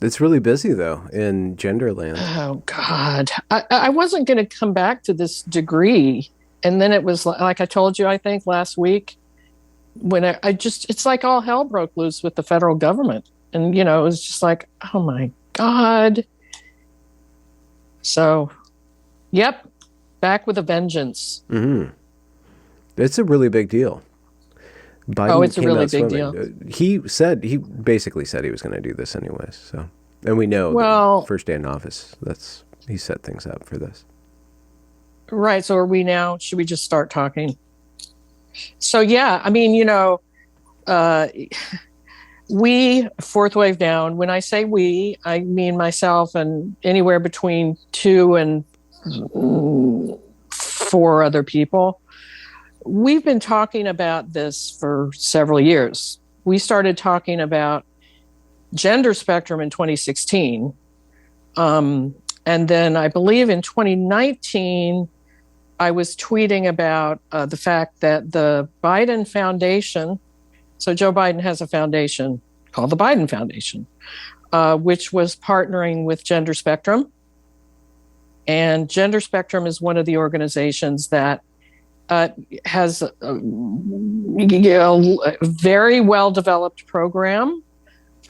It's really busy, though, in Genderland. Oh, God. I wasn't going to come back to this degree. And then it was like I told you, I think last week, when I just, it's like all hell broke loose with the federal government. And, it was just like, oh my God. So, yep, back with a vengeance. Mm-hmm. It's a really big deal. Oh, Biden it's a came really out big swimming. deal. He basically said he was going to do this anyways. So, and we know that Well, first day in office, he set things up for this. right. So should we just start talking? So, yeah, I mean, uh, we, fourth wave down, when I say we, I mean myself and anywhere between 2 and 4 other people. We've been talking about this for several years. We started talking about gender spectrum in 2016. And then I believe in 2019, I was tweeting about the fact that the Biden Foundation, so Joe Biden has a foundation called the Biden Foundation, which was partnering with Gender Spectrum. And Gender Spectrum is one of the organizations that has a very well-developed program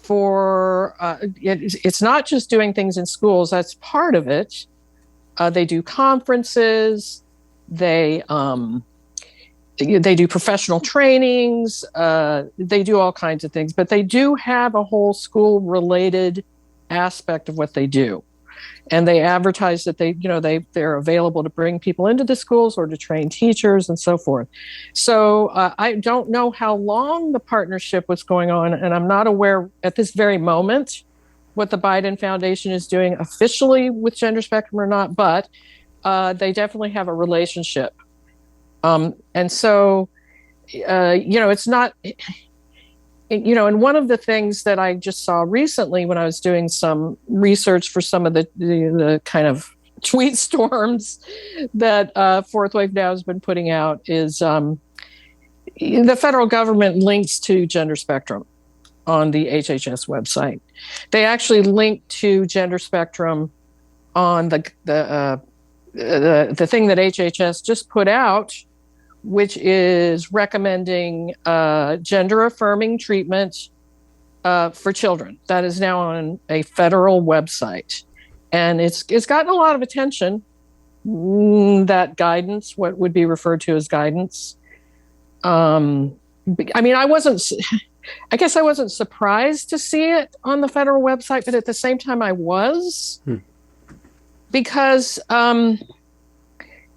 for, it's not just doing things in schools, that's part of it. They do conferences, they do professional trainings, they do all kinds of things, but they do have a whole school-related aspect of what they do. And they advertise that they're available to bring people into the schools or to train teachers and so forth. So I don't know how long the partnership was going on, and I'm not aware at this very moment what the Biden Foundation is doing officially with Gender Spectrum or not, but they definitely have a relationship. And so, it's not... and one of the things that I just saw recently when I was doing some research for some of the kind of tweet storms that Fourth Wave Now has been putting out is the federal government links to Gender Spectrum on the HHS website. They actually link to Gender Spectrum on the thing that HHS just put out, which is recommending gender-affirming treatment for children. That is now on a federal website. And it's gotten a lot of attention, that guidance, what would be referred to as guidance. I mean, I guess I wasn't surprised to see it on the federal website, but at the same time I was. Because...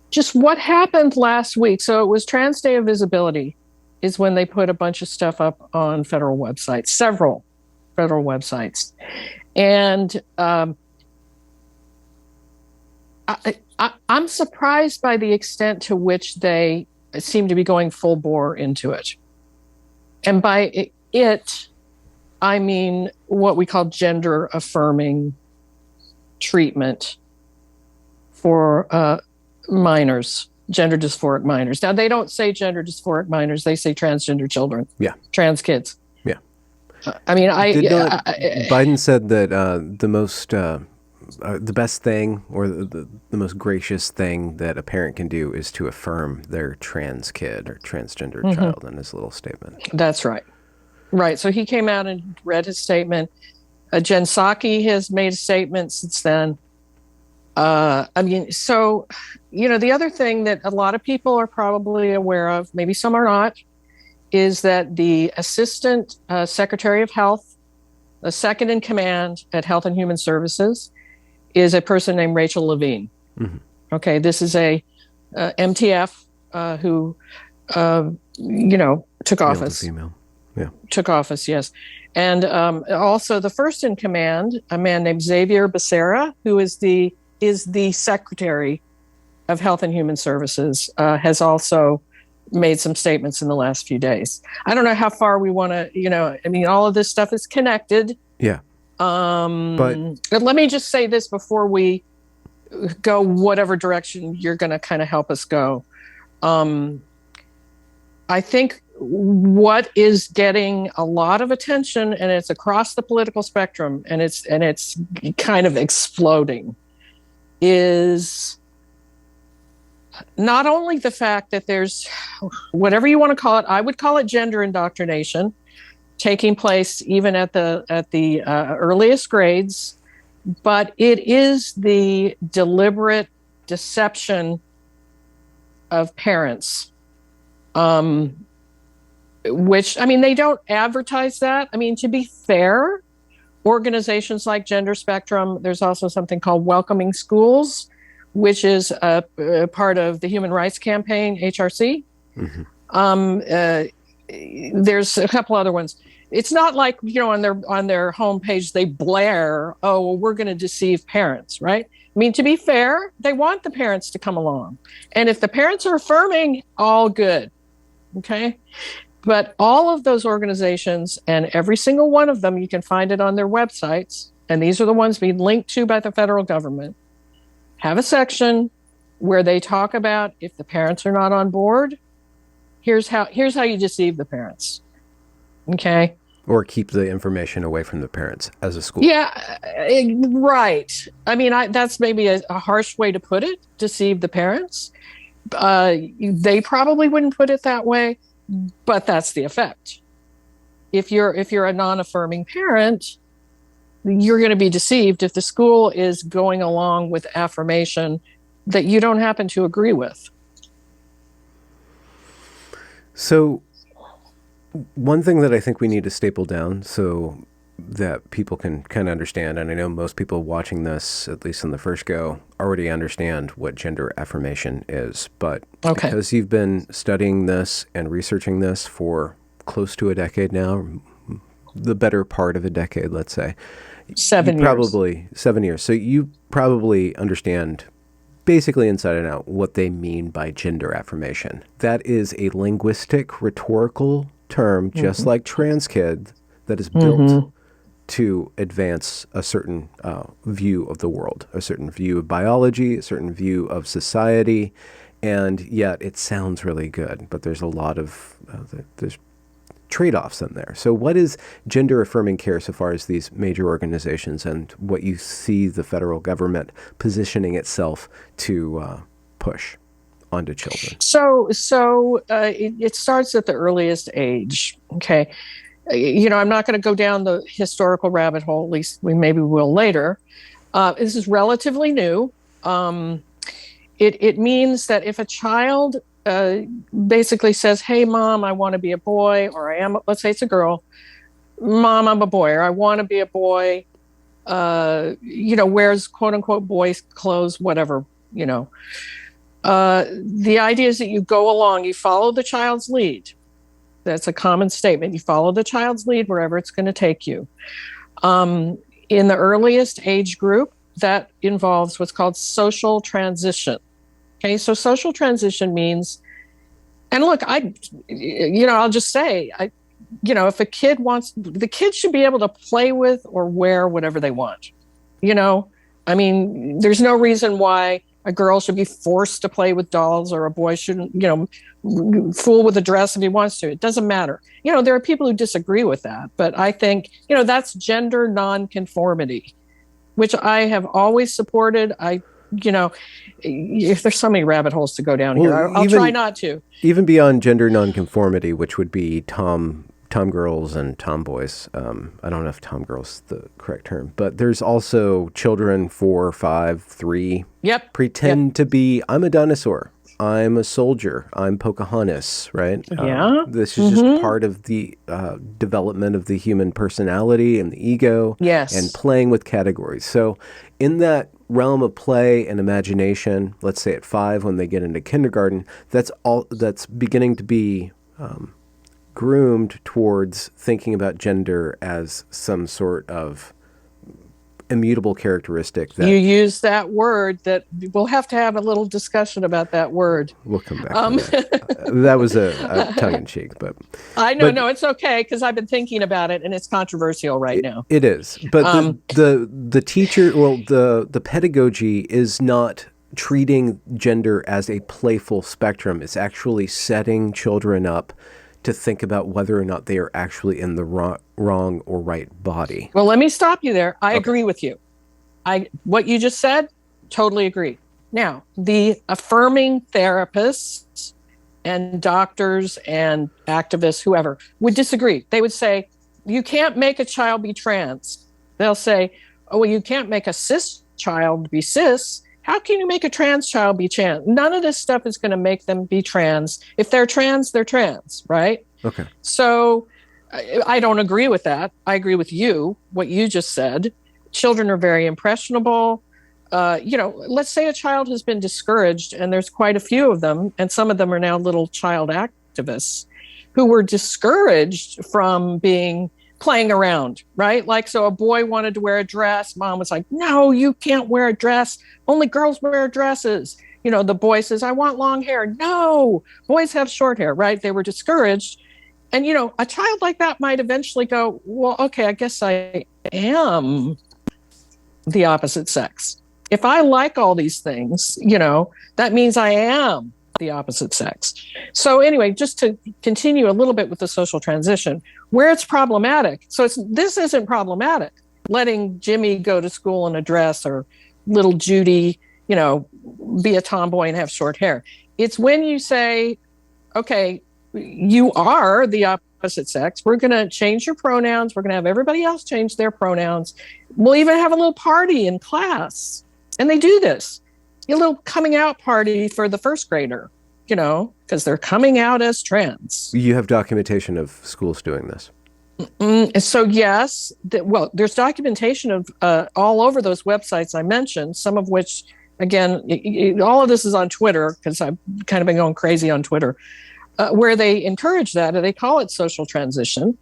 just what happened last week. So it was Trans Day of Visibility is when they put a bunch of stuff up on federal websites, several federal websites. And I'm surprised by the extent to which they seem to be going full bore into it. And by it, I mean what we call gender affirming treatment for minors, gender dysphoric minors. Now, they don't say gender dysphoric minors, they say transgender children. Yeah. Trans kids. Yeah. I mean, Biden said that the best thing or the most gracious thing that a parent can do is to affirm their trans kid or transgender child in his little statement. That's right. Right. So he came out and read his statement. Jen Psaki has made a statement since then. I mean, so, the other thing that a lot of people are probably aware of, maybe some are not, is that the Assistant Secretary of Health, the second in command at Health and Human Services, is a person named Rachel Levine. Mm-hmm. Okay, this is a MTF who, took office. Male to female. Yeah. Took office, yes. And also the first in command, a man named Xavier Becerra, who is the Secretary of Health and Human Services, has also made some statements in the last few days. I don't know how far we want to, I mean, all of this stuff is connected. Yeah. But let me just say this before we go whatever direction you're going to kind of help us go. I think what is getting a lot of attention, and it's across the political spectrum, and it's kind of exploding, is not only the fact that there's whatever you want to call it, I would call it gender indoctrination, taking place even at the earliest grades, but it is the deliberate deception of parents. Which, I mean, they don't advertise that. I mean, to be fair, organizations like Gender Spectrum, there's also something called Welcoming Schools, which is a part of the Human Rights Campaign, HRC. There's a couple other ones. It's not like, on their homepage, they blare, oh, well, we're going to deceive parents, right? I mean, to be fair, they want the parents to come along. And if the parents are affirming, all good. Okay. But all of those organizations, and every single one of them, you can find it on their websites, and these are the ones being linked to by the federal government, have a section where they talk about if the parents are not on board, here's how you deceive the parents. Okay. Or keep the information away from the parents as a school. Yeah, right. I mean, that's maybe a harsh way to put it, deceive the parents. They probably wouldn't put it that way. But that's the effect. If you're a non-affirming parent, you're going to be deceived if the school is going along with affirmation that you don't happen to agree with. So one thing that I think we need to staple down so that people can kind of understand, and I know most people watching this, at least in the first go, already understand what gender affirmation is. But because you've been studying this and researching this for close to a decade now, the better part of a decade, let's say. 7 years. Probably 7 years. So you probably understand basically inside and out what they mean by gender affirmation. That is a linguistic, rhetorical term, just like trans kid, that is built to advance a certain view of the world, a certain view of biology, a certain view of society, and yet it sounds really good, but there's a lot of there's trade-offs in there. So what is gender affirming care so far as these major organizations and what you see the federal government positioning itself to push onto children? So it starts at the earliest age, okay? I'm not going to go down the historical rabbit hole, at least we maybe will later. This is relatively new. It means that if a child basically says, hey, Mom, I want to be a boy, or let's say it's a girl, Mom, I'm a boy, or I want to be a boy, wears quote unquote boys' clothes, whatever, the idea is that you go along, you follow the child's lead. That's a common statement. You follow the child's lead wherever it's going to take you. In the earliest age group, that involves what's called social transition. Okay, so social transition means, and look, I'll just say, if a kid wants, the kid should be able to play with or wear whatever they want. I mean, there's no reason why a girl should be forced to play with dolls or a boy shouldn't, fool with a dress if he wants to. It doesn't matter. There are people who disagree with that, but I think, that's gender nonconformity, which I have always supported. If there's so many rabbit holes to go down here, I'll try not to. Even beyond gender nonconformity, which would be tom girls and tomboys. I don't know if tom girls is the correct term, but there's also children 4, 5, 3. Yep. Pretend to be, I'm a dinosaur. I'm a soldier. I'm Pocahontas, right? Yeah. This is just part of the development of the human personality and the ego. Yes. And playing with categories. So in that realm of play and imagination, let's say at 5 when they get into kindergarten, that's beginning to be groomed towards thinking about gender as some sort of immutable characteristic. That you use that word that we'll have to have a little discussion about that word. We'll come back to that. That was a tongue-in-cheek, but I know, no, it's okay because I've been thinking about it and it's controversial right now. It is, but the teacher, well, the pedagogy is not treating gender as a playful spectrum. It's actually setting children up to think about whether or not they are actually in the wrong or right body. Well, let me stop you there. I agree with you. What you just said, totally agree. Now, the affirming therapists and doctors and activists, whoever, would disagree. They would say, you can't make a child be trans. They'll say, oh, well, you can't make a cis child be cis. How can you make a trans child be trans? None of this stuff is going to make them be trans. If they're trans, right? Okay. So I don't agree with that. I agree with you, what you just said. Children are very impressionable. Let's say a child has been discouraged, and there's quite a few of them, and some of them are now little child activists who were discouraged from playing around, right? Like, so a boy wanted to wear a dress. Mom was like, no, you can't wear a dress. Only girls wear dresses. The boy says, I want long hair. No, boys have short hair, right? They were discouraged. And, a child like that might eventually go, well, okay, I guess I am the opposite sex. If I like all these things, that means I am the opposite sex. So anyway, just to continue a little bit with the social transition, where it's problematic. So this isn't problematic, letting Jimmy go to school in a dress or little Judy, be a tomboy and have short hair. It's when you say, okay, you are the opposite sex. We're going to change your pronouns. We're going to have everybody else change their pronouns. We'll even have a little party in class. And they do this. A little coming out party for the first grader, because they're coming out as trans. You have documentation of schools doing this. So yes, there's documentation of all over those websites I mentioned, some of which, again, all of this is on Twitter, because I've kind of been going crazy on Twitter, where they encourage that, and they call it social transition.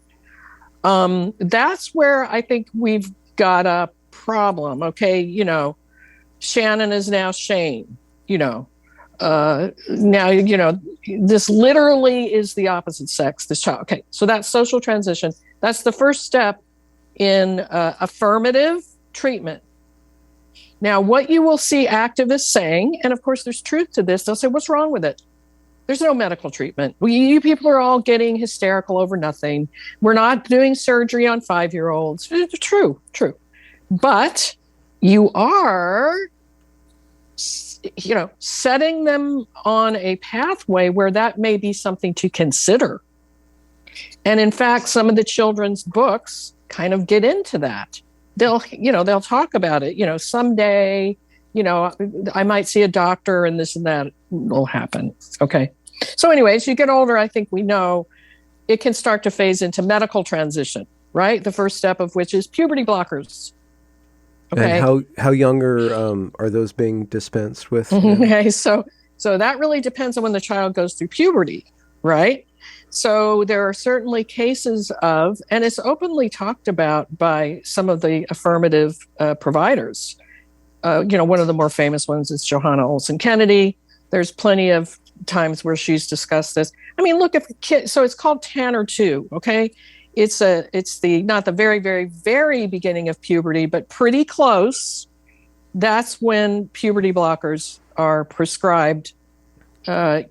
That's where I think we've got a problem. Okay, Shannon is now Shane, now, this literally is the opposite sex, this child. Okay, so that's social transition. That's the first step in affirmative treatment. Now, what you will see activists saying, and of course there's truth to this, they'll say, what's wrong with it? There's no medical treatment. You people are all getting hysterical over nothing. We're not doing surgery on 5-year-olds. True. But you are, setting them on a pathway where that may be something to consider. And in fact, some of the children's books kind of get into that. They'll talk about it, someday, I might see a doctor and this and that will happen. Okay. So anyways, as you get older, I think we know it can start to phase into medical transition, right? The first step of which is puberty blockers. Okay. And how young are those being dispensed with? Okay, so that really depends on when the child goes through puberty, right? So there are certainly cases of, and it's openly talked about by some of the affirmative providers. One of the more famous ones is Johanna Olsen Kennedy. There's plenty of times where she's discussed this. I mean, look, if a kid, so it's called Tanner 2, okay? It's not the very, very, very beginning of puberty, but pretty close. That's when puberty blockers are prescribed for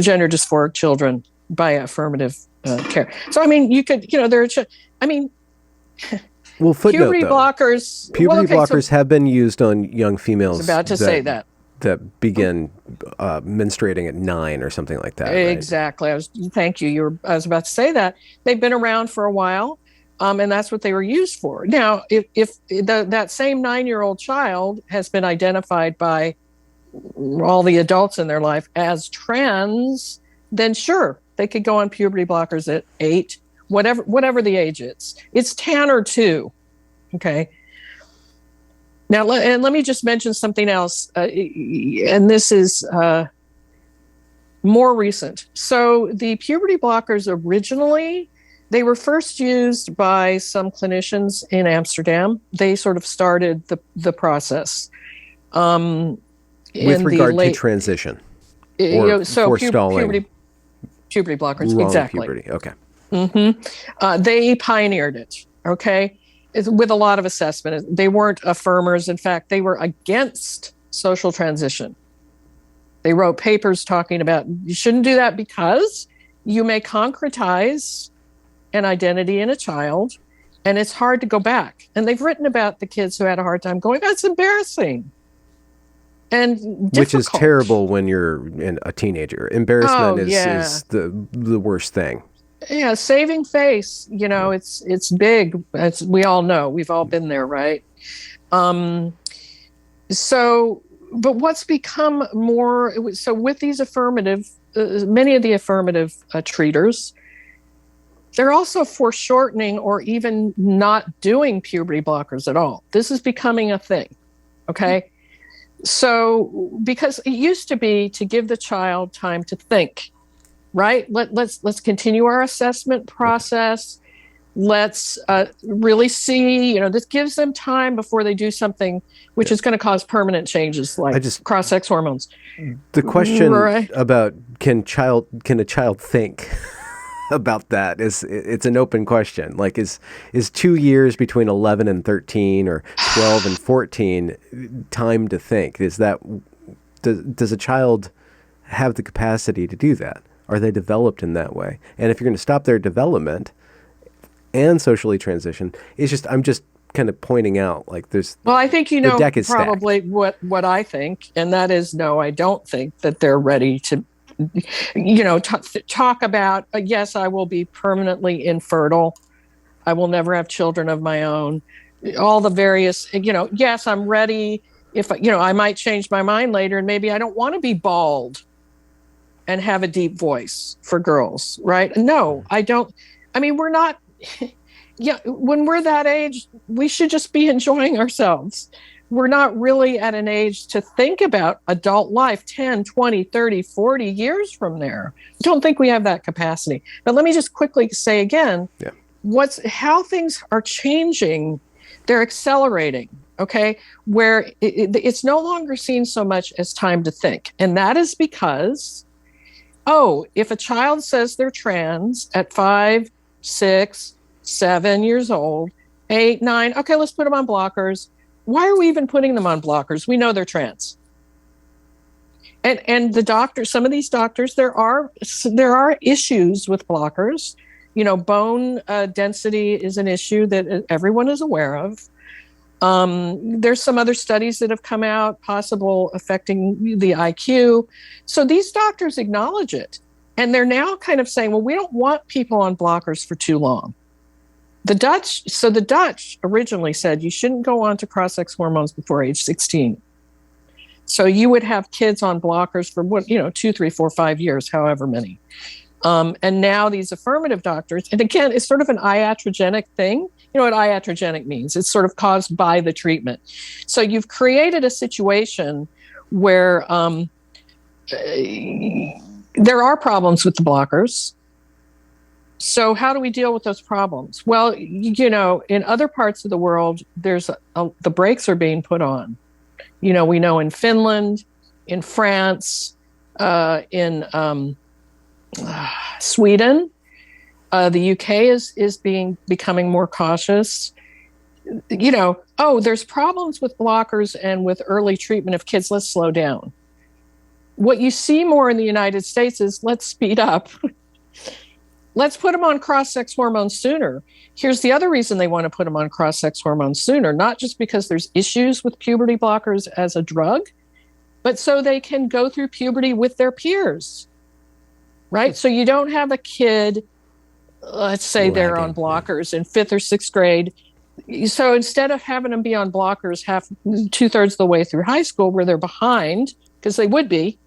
gender dysphoric children by affirmative care. So, I mean, you could, well, footnote, puberty blockers. Puberty blockers have been used on young females. I was about to say that begin menstruating at 9 or something like that. Exactly. Right? Thank you. I was about to say that. They've been around for a while, and that's what they were used for. Now, if that same 9-year-old child has been identified by all the adults in their life as trans, then sure, they could go on puberty blockers at 8, whatever the age is. It's Tanner 2. Okay. Now, let me just mention something else, and this is more recent. So the puberty blockers originally, they were first used by some clinicians in Amsterdam. They sort of started the process. With regard to transition or forestalling puberty blockers, exactly. Puberty. Okay. Mm-hmm. They pioneered it, okay? With a lot of assessment. They weren't affirmers. In fact, they were against social transition. They wrote papers talking about you shouldn't do that because you may concretize an identity in a child and it's hard to go back. And they've written about the kids who had a hard time going, that's embarrassing and difficult. Which is terrible when you're a teenager. Embarrassment is the worst thing. Yeah, saving face, it's big. As we all know, we've all been there, right? But what's become more, so with these many of the affirmative treaters, they're also foreshortening or even not doing puberty blockers at all. This is becoming a thing, okay? So, because it used to be to give the child time to think, right? Let's continue our assessment process. Let's really see, this gives them time before they do something which is going to cause permanent changes like cross-sex hormones. The question about can a child think about that it's an open question. Like is 2 years between 11 and 13 or 12 and 14 time to think? Does a child have the capacity to do that? Are they developed in that way? And if you're going to stop their development and socially transition, I'm just kind of pointing out like I think the deck is probably stacked. what I think, and that is no, I don't think that they're ready to talk about yes, I will be permanently infertile, I will never have children of my own, all the various yes, I'm ready if I might change my mind later and maybe I don't want to be bald and have a deep voice for girls, right? No, I don't. I mean, we're not when we're that age, we should just be enjoying ourselves. We're not really at an age to think about adult life 10, 20, 30, 40 years from there. I don't think we have that capacity. But let me just quickly say again, how things are changing. They're accelerating, okay? Where it's no longer seen so much as time to think. And that is because, if a child says they're trans at 5, 6, 7 years old, 8, 9, okay, let's put them on blockers. Why are we even putting them on blockers? We know they're trans. And the doctors, some of these doctors, there are issues with blockers. Bone density is an issue that everyone is aware of. There's some other studies that have come out, possible affecting the IQ. So these doctors acknowledge it. And they're now kind of saying, well, we don't want people on blockers for too long. The Dutch originally said you shouldn't go on to cross-sex hormones before age 16. So you would have kids on blockers for 2, 3, 4, 5 years, however many. And now these affirmative doctors, and again, it's sort of an iatrogenic thing. You know what iatrogenic means? It's sort of caused by the treatment. So you've created a situation where there are problems with the blockers. So how do we deal with those problems? Well, in other parts of the world, the brakes are being put on. We know in Finland, in France, in Sweden, the UK is becoming more cautious. There's problems with blockers and with early treatment of kids. Let's slow down. What you see more in the United States is let's speed up. Let's put them on cross-sex hormones sooner. Here's the other reason they want to put them on cross-sex hormones sooner, not just because there's issues with puberty blockers as a drug, but so they can go through puberty with their peers, right? So you don't have a kid, let's say they're on blockers in 5th or 6th grade. So instead of having them be on blockers 2/3 of the way through high school where they're behind, because they would be,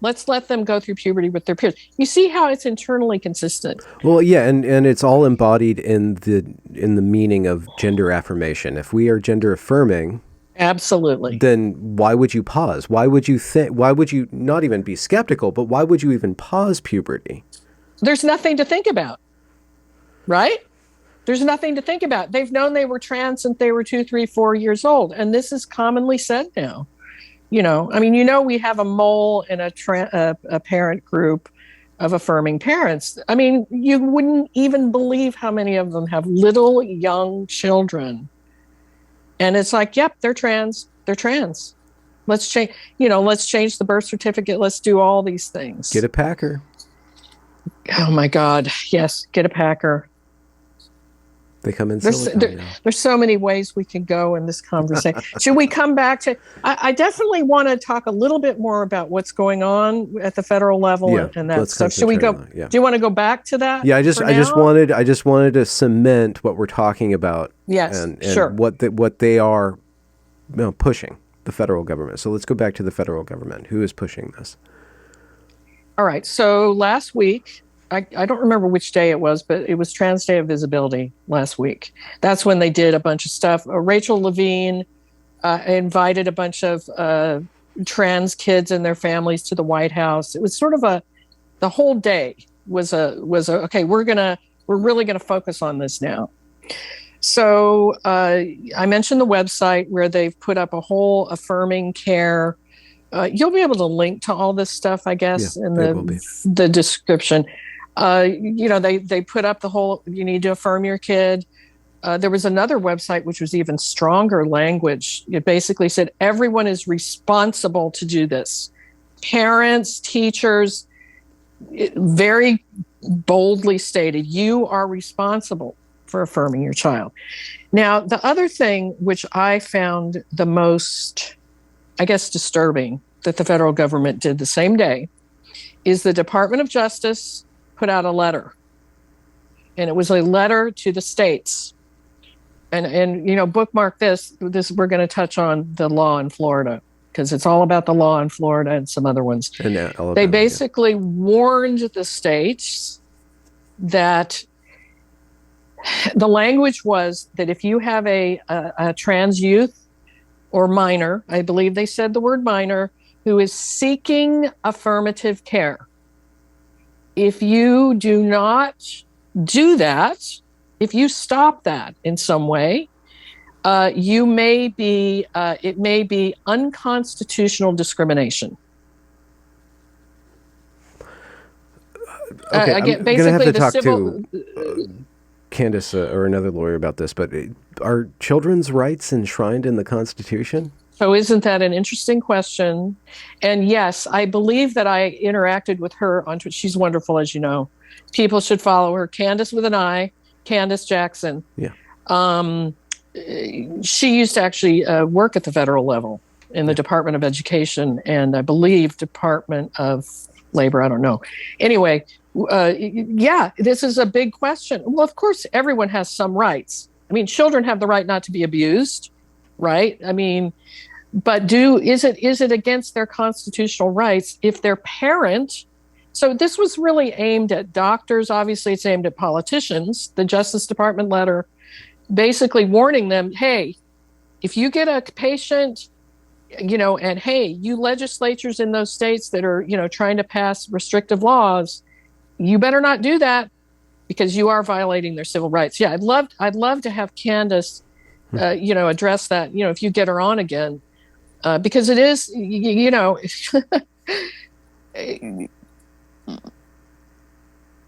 let's let them go through puberty with their peers. You see how it's internally consistent. Well, yeah, and it's all embodied in the meaning of gender affirmation. If we are gender affirming, absolutely, then why would you pause? Why would you not even be skeptical, but why would you even pause puberty? There's nothing to think about, right? There's nothing to think about. They've known they were trans since they were 2, 3, 4 years old, and this is commonly said now. We have a mole in a parent group of affirming parents. I mean, you wouldn't even believe how many of them have little young children. And it's like, yep, they're trans. They're trans. Let's change, let's change the birth certificate. Let's do all these things. Get a Packer. Oh my God. Yes. Get a Packer. They come in there's so many ways we can go in this conversation. Should we come back to, I definitely want to talk a little bit more about what's going on at the federal level and that stuff. Should we go, do you want to go back to that? Yeah, I just wanted to cement what we're talking about. Yes, and sure. what they are pushing, the federal government. So let's go back to the federal government. Who is pushing this? All right. So last week, I don't remember which day it was, but it was Trans Day of Visibility last week. That's when they did a bunch of stuff. Rachel Levine invited a bunch of trans kids and their families to the White House. It was sort of the whole day was okay, we're really gonna focus on this now. So I mentioned the website where they've put up a whole affirming care. You'll be able to link to all this stuff, I guess, in the description. They put up the whole, you need to affirm your kid. There was another website which was even stronger language. It basically said everyone is responsible to do this. Parents, teachers, very boldly stated, you are responsible for affirming your child. Now, the other thing which I found the most, I guess, disturbing that the federal government did the same day is the Department of Justice put out a letter. And it was a letter to the states. And bookmark this. We're going to touch on the law in Florida because it's all about the law in Florida and some other ones. And they basically warned the states that the language was that if you have a trans youth or minor, I believe they said the word minor, who is seeking affirmative care, if you do not do that, if you stop that in some way, it may be unconstitutional discrimination. Okay, I'm going to have to talk to Candace or another lawyer about this, but are children's rights enshrined in the Constitution? So isn't that an interesting question? And yes, I believe that I interacted with her on Twitter. She's wonderful, as you know. People should follow her. Candace with an I, Candace Jackson. Yeah. She used to actually work at the federal level in the Department of Education and I believe Department of Labor. I don't know. Anyway, this is a big question. Well, of course, everyone has some rights. I mean, children have the right not to be abused, right? I mean, but is it against their constitutional rights if their parent? So this was really aimed at doctors. Obviously, it's aimed at politicians. The Justice Department letter basically warning them, hey, if you get a patient, and hey, you legislatures in those states that are, trying to pass restrictive laws, you better not do that because you are violating their civil rights. Yeah, I'd love to have Candace, address that, if you get her on again, because it is,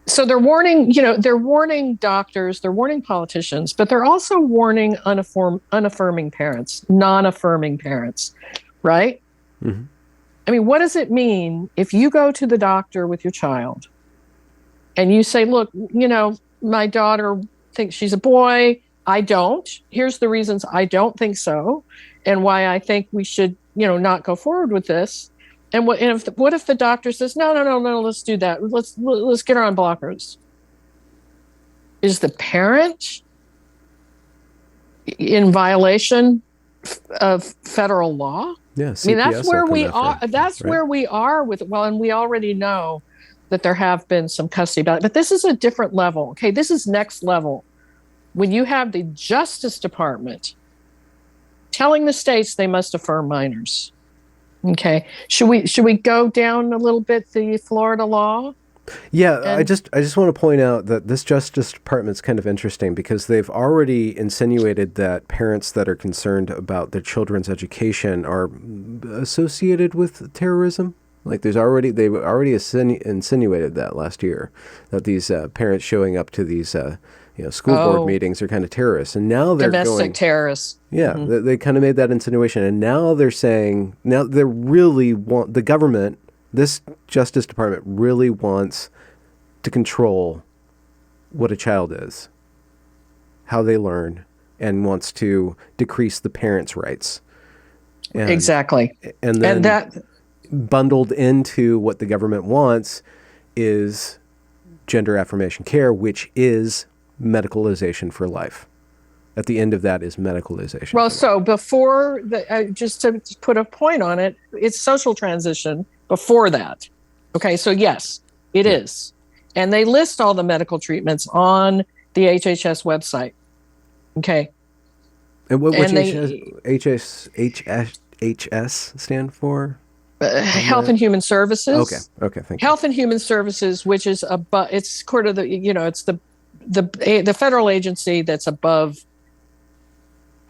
so they're warning doctors, they're warning politicians, but they're also warning unaffirming parents, non-affirming parents, right? Mm-hmm. I mean, what does it mean if you go to the doctor with your child and you say, look, my daughter thinks she's a boy. I don't. Here's the reasons I don't think so and why I think we should, not go forward with this. And what if the doctor says, no, let's do that. Let's get her on blockers. Is the parent in violation of federal law? Yeah, I mean, that's where we are. That's right. Where we are with, and we already know that there have been some custody about it, but this is a different level. Okay, this is next level. When you have the Justice Department telling the states they must affirm minors. Okay. Should we go down a little bit the Florida law? Yeah, I just want to point out that this Justice Department's kind of interesting because they've already insinuated that parents that are concerned about their children's education are associated with terrorism. Like they've already insinuated that last year, that these parents showing up to these school board meetings are kind of terrorists. And now they're domestic terrorists. Yeah, they kind of made that insinuation. And now they're saying, now they really want, the government, this Justice Department really wants to control what a child is, how they learn, and wants to decrease the parents' rights. And, exactly. And then that bundled into what the government wants is gender affirmation care, which is medicalization for life. At the end of that is medicalization. Well, so before, just to put a point on it, it's social transition before that. Okay, so yes, it is. And they list all the medical treatments on the HHS website. Okay. And what HHS stand for? Health and Human Services. Okay, thank you. Health and Human Services, which is above, it's sort of the, it's the federal agency that's above.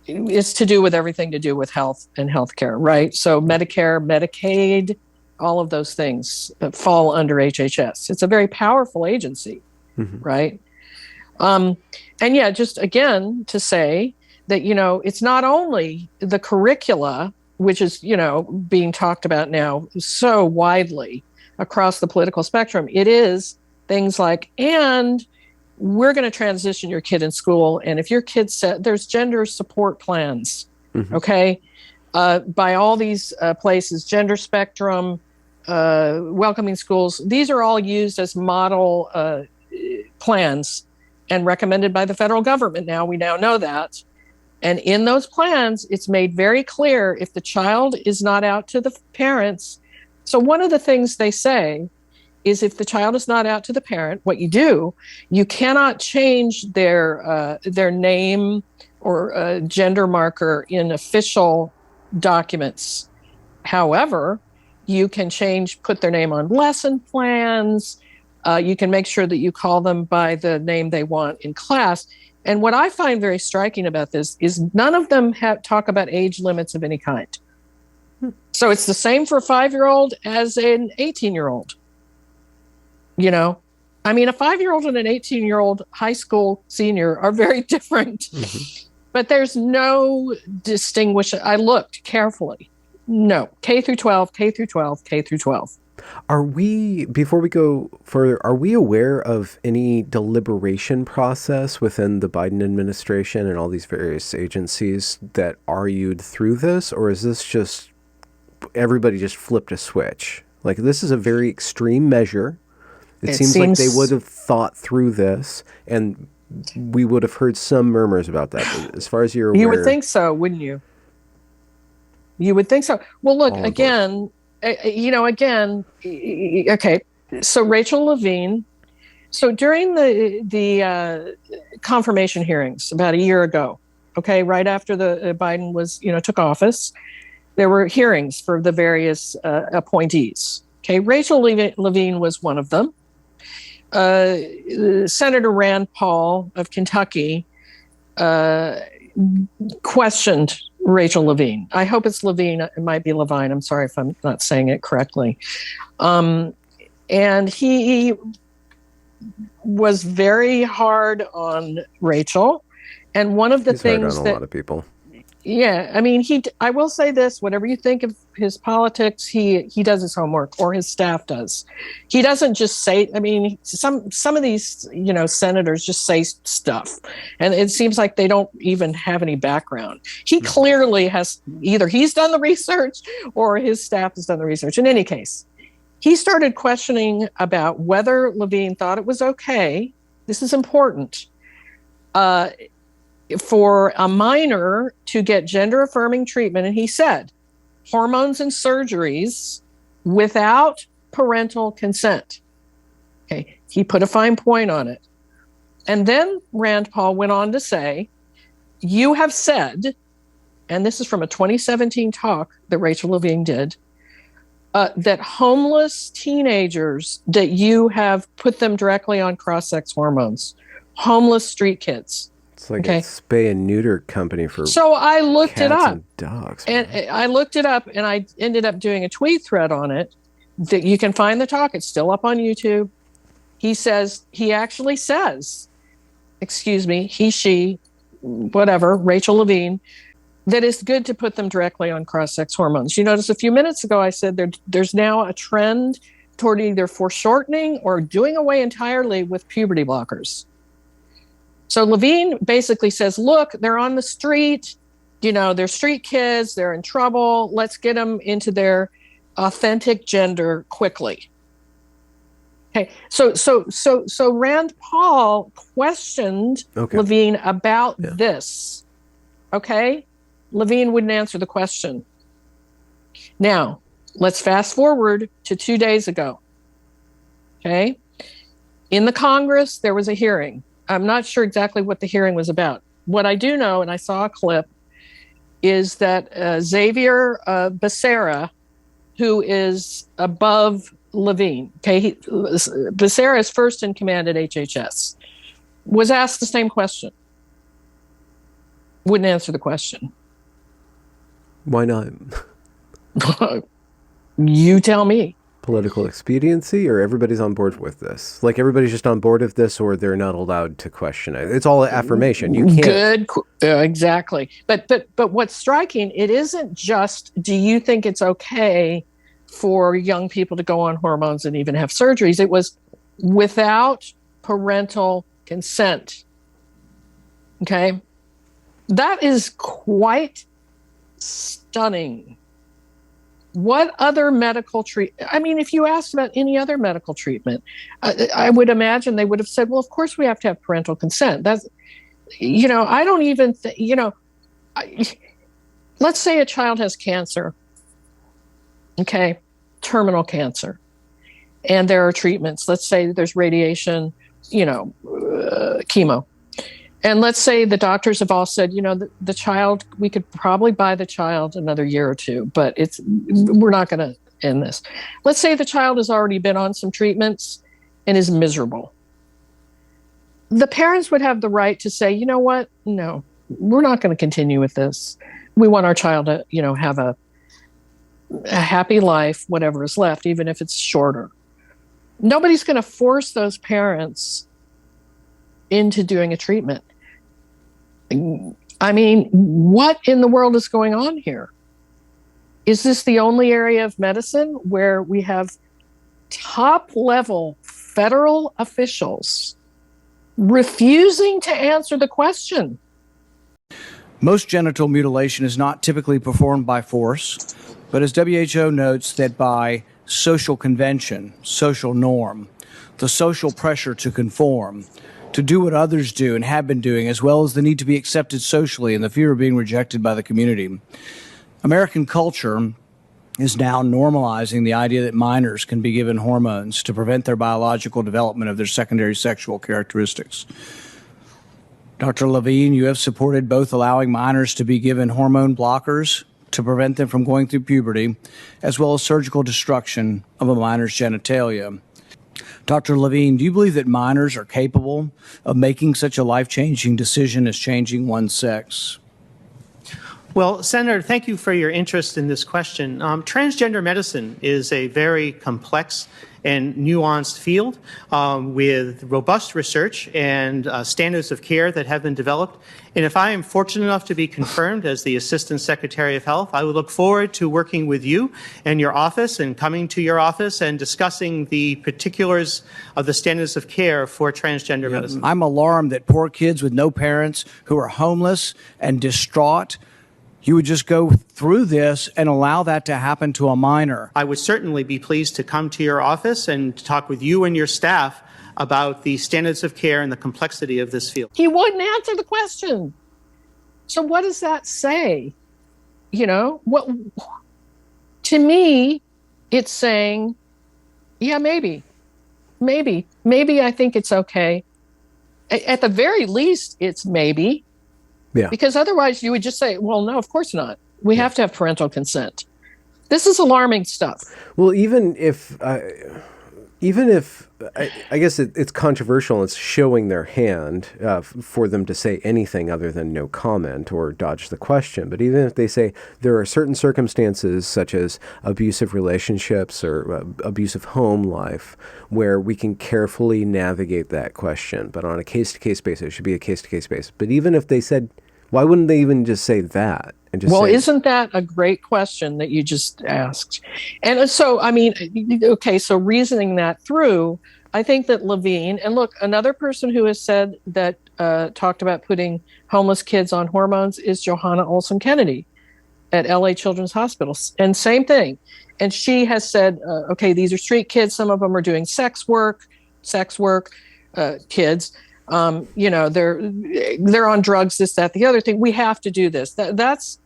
It's to do with everything to do with health and healthcare, right? So Medicare, Medicaid, all of those things that fall under HHS. It's a very powerful agency, right? And yeah, just again to say that, it's not only the curricula, which is, being talked about now so widely across the political spectrum. It is things like, and we're going to transition your kid in school. And if your kid said there's gender support plans, okay, by all these places, Gender Spectrum, Welcoming Schools, these are all used as model plans and recommended by the federal government. Now we now know that. And in those plans, it's made very clear if the child is not out to the parents. So one of the things they say is if the child is not out to the parent, what you do, you cannot change their name or gender marker in official documents. However, you can put their name on lesson plans. You can make sure that you call them by the name they want in class. And what I find very striking about this is none of them talk about age limits of any kind. So it's the same for a 5-year-old as an 18-year-old. I mean, a 5-year-old and an 18-year-old high school senior are very different. But there's no distinguishing. I looked carefully. No, K through 12, K through 12, K through 12. Before we go further, are we aware of any deliberation process within the Biden administration and all these various agencies that argued through this? Or is this just everybody just flipped a switch? Like, this is a very extreme measure. It seems like they would have thought through this, and we would have heard some murmurs about that. As far as you're aware. You would think so, wouldn't you? You would think so. Well, look, again, okay. So Rachel Levine, so during the confirmation hearings about a year ago, okay, right after the Biden was, took office, there were hearings for the various appointees. Okay, Rachel Levine was one of them. Senator Rand Paul of Kentucky questioned Rachel Levine. I hope it's Levine. It might be Levine. I'm sorry if I'm not saying it correctly. And he was very hard on Rachel. And one of the things hard on a lot of people. Yeah, I mean, I will say this, whatever you think of his politics, he does his homework, or his staff does. He doesn't just say, I mean, some of these, senators just say stuff, and it seems like they don't even have any background. He clearly has, either he's done the research or his staff has done the research. In any case, he started questioning about whether Levine thought it was okay, this is important, for a minor to get gender-affirming treatment, and he said, hormones and surgeries without parental consent. Okay, he put a fine point on it. And then Rand Paul went on to say, you have said, and this is from a 2017 talk that Rachel Levine did, that homeless teenagers, that you have put them directly on cross-sex hormones, homeless street kids. It's like a spay and neuter company for So I looked it up. And dogs. And I looked it up, and I ended up doing a tweet thread on it. That you can find the talk. It's still up on YouTube. He actually says he, she, whatever, Rachel Levine, that it's good to put them directly on cross-sex hormones. You notice a few minutes ago I said there's now a trend toward either foreshortening or doing away entirely with puberty blockers. So Levine basically says, look, they're on the street, they're street kids, they're in trouble. Let's get them into their authentic gender quickly. Okay, so Rand Paul questioned Levine about this. Okay, Levine wouldn't answer the question. Now, let's fast forward to 2 days ago. Okay, in the Congress, there was a hearing. I'm not sure exactly what the hearing was about. What I do know, and I saw a clip, is that Xavier Becerra, who is above Levine, Becerra is first in command at HHS, was asked the same question. Wouldn't answer the question. Why not? You tell me. Political expediency, or everybody's on board with this? Like everybody's just on board with this, or they're not allowed to question it? It's all affirmation. You can't. Good, exactly. But what's striking, it isn't just, do you think it's okay for young people to go on hormones and even have surgeries? It was without parental consent. Okay, that is quite stunning. What other medical treatment? I mean, if you asked about any other medical treatment, I would imagine they would have said, well, of course we have to have parental consent. That's, I don't even think, let's say a child has cancer, okay, terminal cancer, and there are treatments. Let's say there's radiation, chemo. And let's say the doctors have all said, the child, we could probably buy the child another year or two, but we're not going to end this. Let's say the child has already been on some treatments and is miserable. The parents would have the right to say, you know what? No, we're not going to continue with this. We want our child to, have a happy life, whatever is left, even if it's shorter. Nobody's going to force those parents into doing a treatment. I mean, what in the world is going on here? Is this the only area of medicine where we have top-level federal officials refusing to answer the question? Most genital mutilation is not typically performed by force, but as WHO notes, that by social convention, social norm, the social pressure to conform, to do what others do and have been doing, as well as the need to be accepted socially and the fear of being rejected by the community. American culture is now normalizing the idea that minors can be given hormones to prevent their biological development of their secondary sexual characteristics. Dr. Levine, you have supported both allowing minors to be given hormone blockers to prevent them from going through puberty, as well as surgical destruction of a minor's genitalia. Dr. Levine, do you believe that minors are capable of making such a life-changing decision as changing one's sex? Well, Senator, thank you for your interest in this question. Transgender medicine is a very complex and nuanced field with robust research and standards of care that have been developed. And if I am fortunate enough to be confirmed as the Assistant Secretary of Health, I would look forward to working with you and your office and coming to your office and discussing the particulars of the standards of care for transgender medicine. I'm alarmed that poor kids with no parents who are homeless and distraught, you would just go through this and allow that to happen to a minor. I would certainly be pleased to come to your office and talk with you and your staff about the standards of care and the complexity of this field. He wouldn't answer the question. So what does that say? What to me, it's saying, yeah, maybe I think it's okay. At the very least, it's maybe. Yeah. Because otherwise you would just say, well, no, of course not. We have to have parental consent. This is alarming stuff. Well, even if even if I guess it's controversial, it's showing their hand for them to say anything other than no comment or dodge the question. But even if they say there are certain circumstances, such as abusive relationships or abusive home life, where we can carefully navigate that question, but on a case-to-case basis, it should be a case-to-case basis. But even if they said, why wouldn't they even just say that? And just say, isn't that a great question that you just asked? And so, I mean, okay, so reasoning that through, I think that Levine, and look, another person who has said that, talked about putting homeless kids on hormones is Johanna Olsen Kennedy at LA Children's Hospital. And same thing. And she has said, okay, these are street kids. Some of them are doing sex work, kids. You know, they're on drugs, this, that, the other thing. We have to do this. That's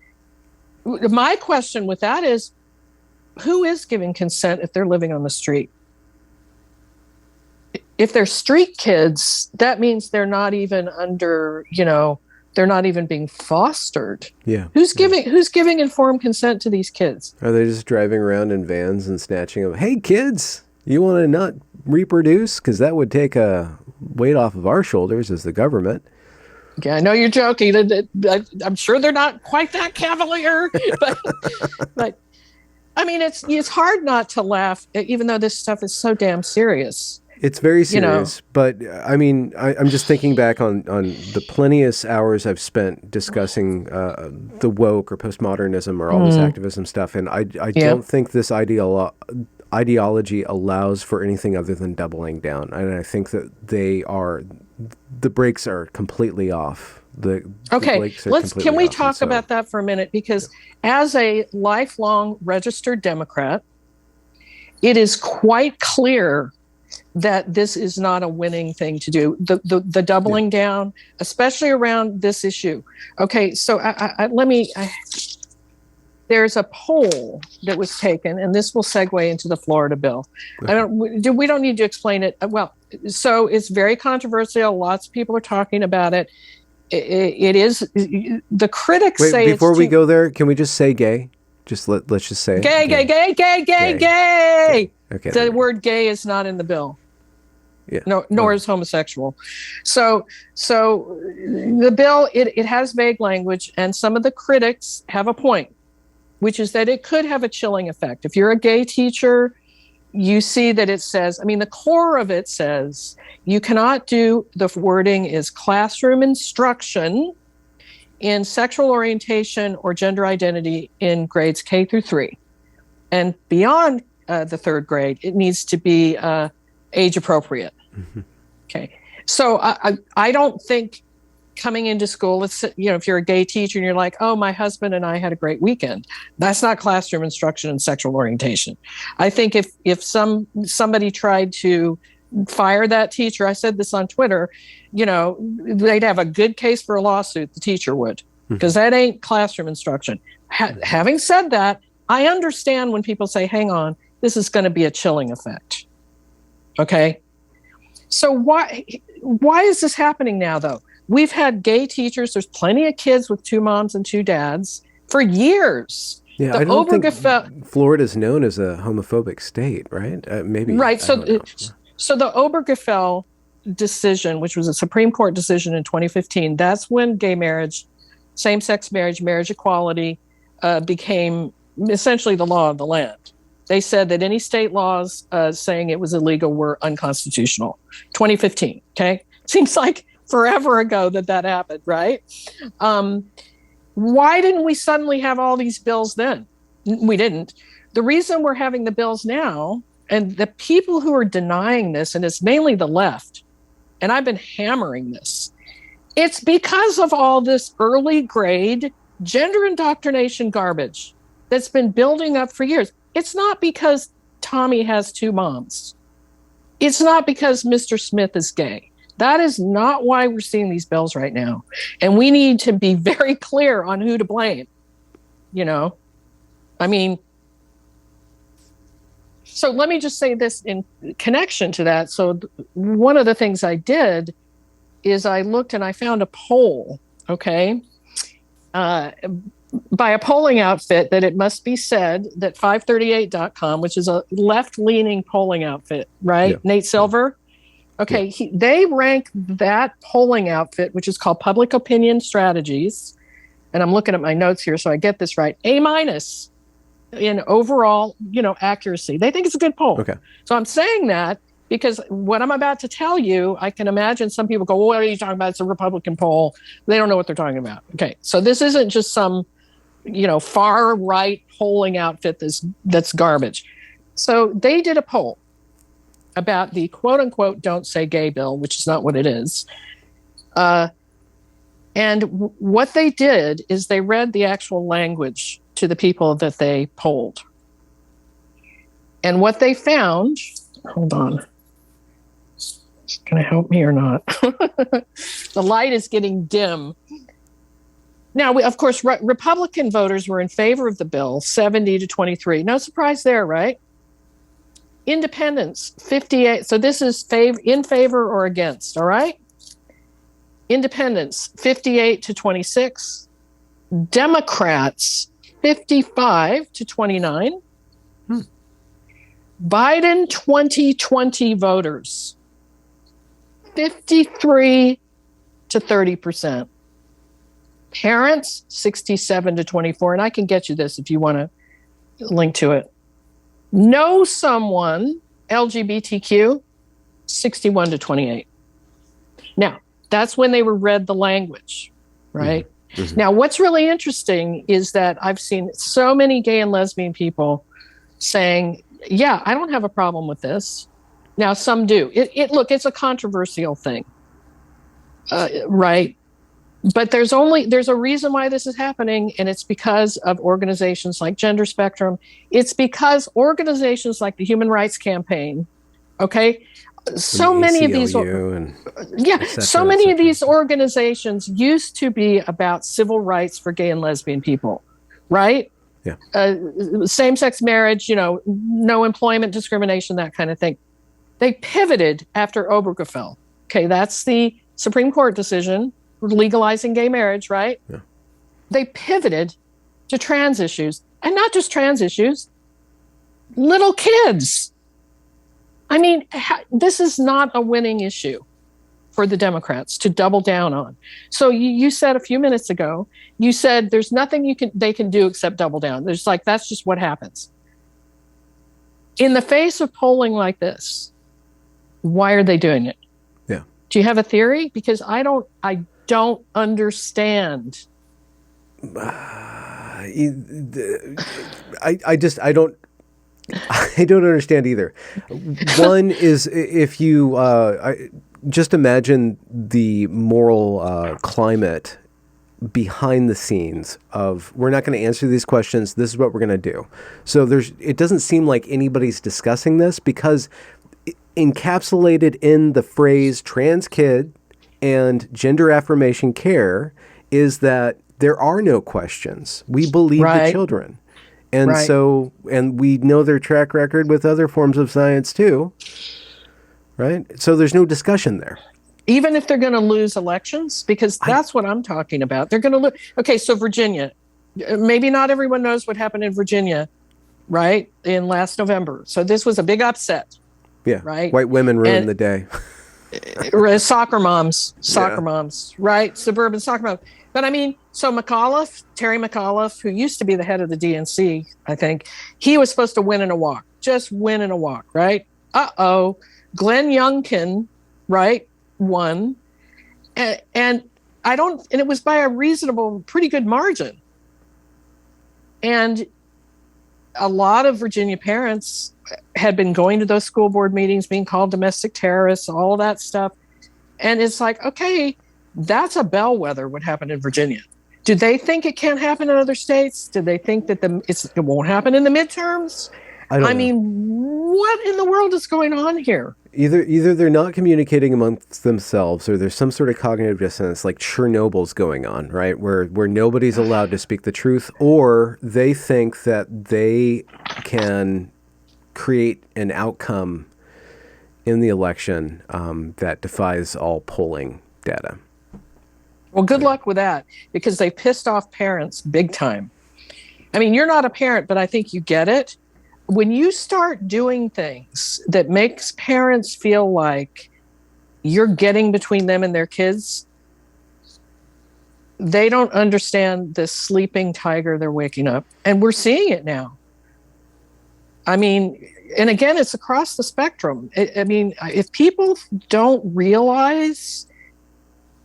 my question with that is, who is giving consent if they're living on the street? If they're street kids, that means they're not even under, you know, they're not even being fostered. Yeah. Who's giving informed consent to these kids? Are they just driving around in vans and snatching them? Hey, kids, you want to not reproduce? Because that would take a weight off of our shoulders as the government. Yeah, I know you're joking. I'm sure they're not quite that cavalier, but I mean, it's hard not to laugh, even though this stuff is so damn serious. It's very serious, but I mean, I'm just thinking back on the plenteous hours I've spent discussing the woke or postmodernism or all this activism stuff, and I don't think this ideology allows for anything other than doubling down, and I think that the brakes are completely off. Can we talk about that for a minute? Because as a lifelong registered Democrat, it is quite clear that this is not a winning thing to do. The doubling down, especially around this issue. Okay, so there's a poll that was taken, and this will segue into the Florida bill. We don't need to explain it. Well, so it's very controversial. Lots of people are talking about it. It is. The critics say before we go there, can we just say gay? Let's just say gay. Okay. The word gay is not in the bill. Yeah. No, nor is homosexual. So the bill, it has vague language, and some of the critics have a point, which is that it could have a chilling effect. If you're a gay teacher, you see that it says, I mean, the core of it says you cannot do, the wording is classroom instruction in sexual orientation or gender identity in grades K through 3. And beyond the 3rd grade, it needs to be age appropriate. Mm-hmm. Okay. So I don't think coming into school, if you're a gay teacher and you're like, oh, my husband and I had a great weekend, that's not classroom instruction in sexual orientation. I think if somebody tried to fire that teacher, I said this on Twitter, they'd have a good case for a lawsuit, the teacher would, because that ain't classroom instruction. Having said that, I understand when people say, hang on, this is going to be a chilling effect. Okay. So why is this happening now, though? We've had gay teachers. There's plenty of kids with 2 moms and 2 dads for years. Yeah, I don't think Florida's known as a homophobic state, right? Maybe. Right. So the Obergefell decision, which was a Supreme Court decision in 2015, that's when gay marriage, same-sex marriage, marriage equality became essentially the law of the land. They said that any state laws saying it was illegal were unconstitutional. 2015, okay? Seems like forever ago that happened, right? Why didn't we suddenly have all these bills then? We didn't. The reason we're having the bills now, and the people who are denying this, and it's mainly the left, and I've been hammering this, it's because of all this early grade gender indoctrination garbage that's been building up for years. It's not because Tommy has 2 moms. It's not because Mr. Smith is gay. That is not why we're seeing these bills right now. And we need to be very clear on who to blame. I mean, so let me just say this in connection to that. So one of the things I did is I looked and I found a poll, okay? by a polling outfit that it must be said that 538.com, which is a left-leaning polling outfit, right? Yeah. Nate Silver. Okay, they rank that polling outfit, which is called Public Opinion Strategies, and I'm looking at my notes here so I get this right, A- in overall, accuracy. They think it's a good poll. Okay. So I'm saying that because what I'm about to tell you, I can imagine some people go, well, what are you talking about? It's a Republican poll. They don't know what they're talking about. Okay, so this isn't just some, far right polling outfit that's garbage. So they did a poll about the quote unquote "Don't Say Gay" bill, which is not what it is. And what they did is they read the actual language to the people that they polled. And what they found, hold on, can I help me or not? The light is getting dim. Now, of course, Republican voters were in favor of the bill, 70-23. No surprise there, right? Independents, 58. So this is in favor or against, all right? Independents, 58-26. Democrats, 55-29. Biden 2020 voters, 53-30%. Parents, 67-24. And I can get you this if you want to link to it. Know someone, LGBTQ, 61-28. Now, that's when they were read the language, right? Mm-hmm. Now, what's really interesting is that I've seen so many gay and lesbian people saying, yeah, I don't have a problem with this. Now, some do. Look, it's a controversial thing, right? But there's a reason why this is happening, and it's because of organizations like Gender Spectrum. It's because organizations like the Human Rights Campaign, okay? So many of these, so many of these organizations used to be about civil rights for gay and lesbian people, right? Yeah. Same-sex marriage, no employment discrimination, that kind of thing. They pivoted after Obergefell. Okay, that's the Supreme Court decision legalizing gay marriage, right? Yeah. They pivoted to trans issues, and not just trans issues, little kids. I mean, this is not a winning issue for the Democrats to double down on. So you said a few minutes ago, you said there's nothing they can do except double down. There's that's just what happens. In the face of polling like this, why are they doing it? Yeah. Do you have a theory? Because I don't understand. I don't understand either. One is if you just imagine the moral climate behind the scenes of, we're not going to answer these questions. This is what we're going to do. So it doesn't seem like anybody's discussing this, because encapsulated in the phrase trans kid and gender affirmation care is that there are no questions. We believe the children. And so, and we know their track record with other forms of science too, right? So there's no discussion there. Even if they're going to lose elections, because that's what I'm talking about. They're going to lose. Okay, so Virginia, maybe not everyone knows what happened in Virginia, right? In last November. So this was a big upset. Yeah. Right. White women ruined the day. Soccer moms, right? Suburban soccer moms. But I mean, so Terry Mcauliffe, who used to be the head of the DNC, I think, he was supposed to win in a walk, just win in a walk, right? Glenn Youngkin, right, won. And it was by a pretty good margin. And a lot of Virginia parents had been going to those school board meetings, being called domestic terrorists, all of that stuff. And it's like, okay, that's a bellwether what happened in Virginia. Do they think it can't happen in other states? Do they think that it won't happen in the midterms? I mean, what in the world is going on here? Either they're not communicating amongst themselves, or there's some sort of cognitive dissonance, like Chernobyl's going on, right? Where nobody's allowed to speak the truth, or they think that they can create an outcome in the election that defies all polling data. Well, good luck with that, because they pissed off parents big time. I mean, you're not a parent, but I think you get it. When you start doing things that makes parents feel like you're getting between them and their kids, they don't understand this sleeping tiger they're waking up. And we're seeing it now. I mean, and again, it's across the spectrum. I mean, if people don't realize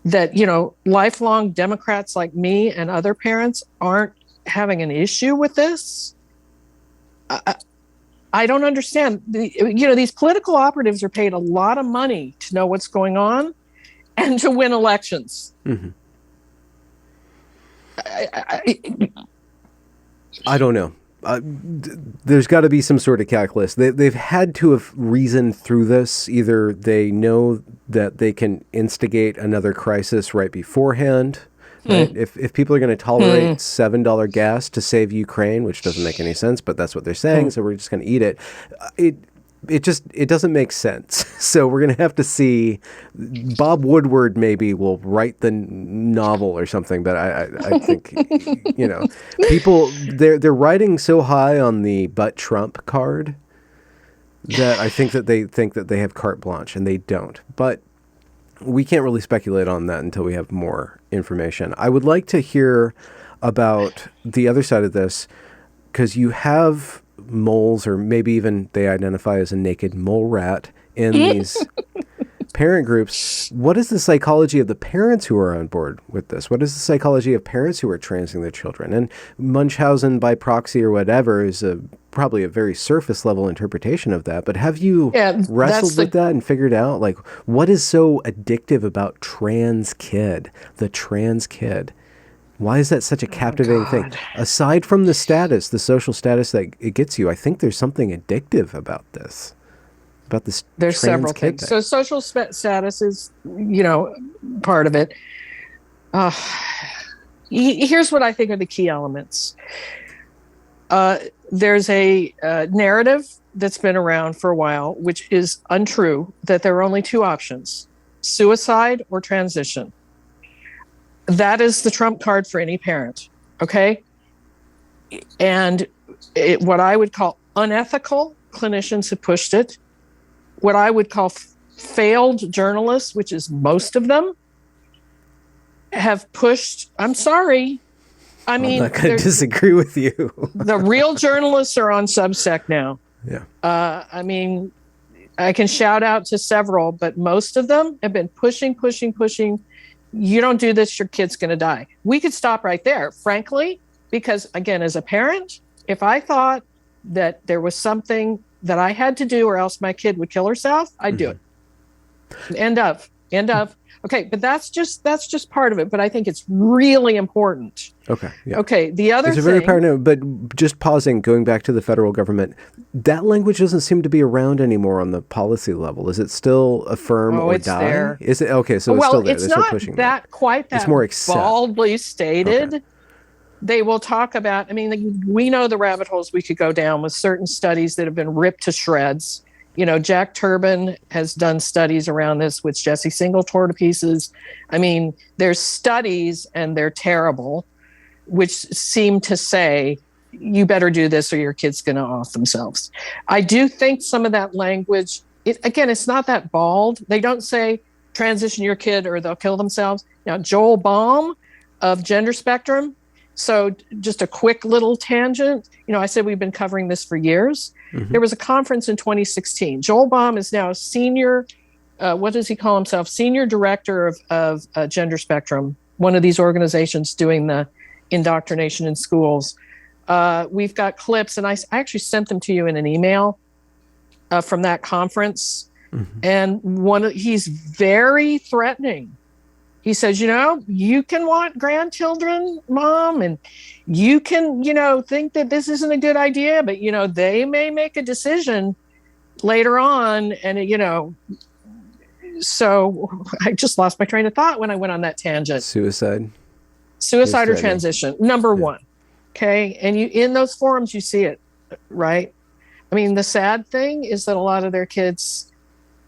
that, lifelong Democrats like me and other parents aren't having an issue with this, I don't understand. These political operatives are paid a lot of money to know what's going on and to win elections. Mm-hmm. I don't know. There's got to be some sort of calculus. They've had to have reasoned through this. Either they know that they can instigate another crisis right beforehand. Right? If people are going to tolerate $7 gas to save Ukraine, which doesn't make any sense, but that's what they're saying, so we're just going to eat it. It doesn't make sense. So we're going to have to see. Bob Woodward maybe will write the novel or something, but I think people they're riding so high on the "but Trump" card that I think that they have carte blanche, and they don't. But we can't really speculate on that until we have more information. I would like to hear about the other side of this, because you have moles, or maybe even they identify as a naked mole rat in these parent groups. What is the psychology of the parents who are on board with this? What is the psychology of parents who are transing their children? And Munchausen by proxy or whatever is probably a very surface level interpretation of that. But have you wrestled with that and figured out, like, what is so addictive about the trans kid? Why is that such a captivating thing? Aside from the status, the social status that it gets you, I think there's something addictive about this. There's several things. So social status is, part of it. Here's what I think are the key elements. There's a narrative that's been around for a while, which is untrue, that there are only two options: suicide or transition. That is the trump card for any parent, okay? And what I would call unethical clinicians have pushed it. What I would call failed journalists, which is most of them, have pushed. I'm sorry. I'm not going to disagree with you. The real journalists are on Substack now. Yeah. I can shout out to several, but most of them have been pushing. You don't do this, your kid's going to die. We could stop right there, frankly, because, again, as a parent, if I thought that there was something that I had to do or else my kid would kill herself, I'd do it. End of. Okay, but that's just part of it. But I think it's really important. Okay. Yeah. Okay. The other thing. It's a very paranoid. But just pausing, going back to the federal government, that language doesn't seem to be around anymore on the policy level. Is it still affirm or it's die? There. Is it okay? So it's still there. It's not pushing that quite that it's more baldly stated. Okay. They will talk about. I mean, we know the rabbit holes we could go down with certain studies that have been ripped to shreds. Jack Turbin has done studies around this, which Jesse Singal tore to pieces. I mean, there's studies, and they're terrible, which seem to say, you better do this or your kid's going to off themselves. I do think some of that language, it's not that bald. They don't say transition your kid or they'll kill themselves. Now, Joel Baum of Gender Spectrum. So just a quick little tangent. I said we've been covering this for years. Mm-hmm. There was a conference in 2016. Joel Baum is now a senior, what does he call himself? Senior director of Gender Spectrum, one of these organizations doing the indoctrination in schools. We've got clips, and I actually sent them to you in an email from that conference. Mm-hmm. And he's very threatening. He says, you can want grandchildren, Mom, and you can, think that this isn't a good idea, but, they may make a decision later on. And, so I just lost my train of thought when I went on that tangent. Suicide or transition, number one. Okay. And in those forums, you see it, right? I mean, the sad thing is that a lot of their kids,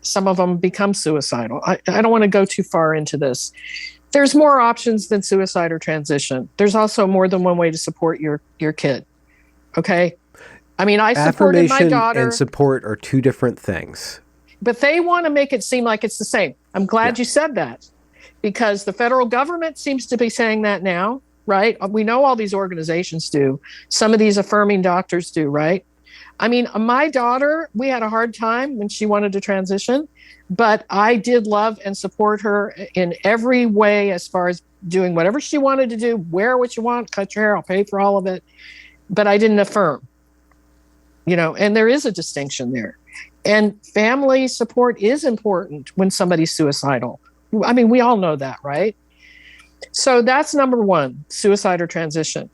some of them become suicidal. I don't want to go too far into this, There's more options than suicide or transition. There's also more than one way to support your kid. Okay? I mean, I supported my Affirmation daughter. and support are two different things. But they want to make it seem like it's the same. I'm glad you said that, because the federal government seems to be saying that now, right? We know all these organizations do. Some of these affirming doctors do, right? I mean, my daughter, we had a hard time when she wanted to transition, but I did love and support her in every way as far as doing whatever she wanted to do, wear what you want, cut your hair, I'll pay for all of it. But I didn't affirm, and there is a distinction there. And family support is important when somebody's suicidal. I mean, we all know that, right? So that's number one, suicide or transition.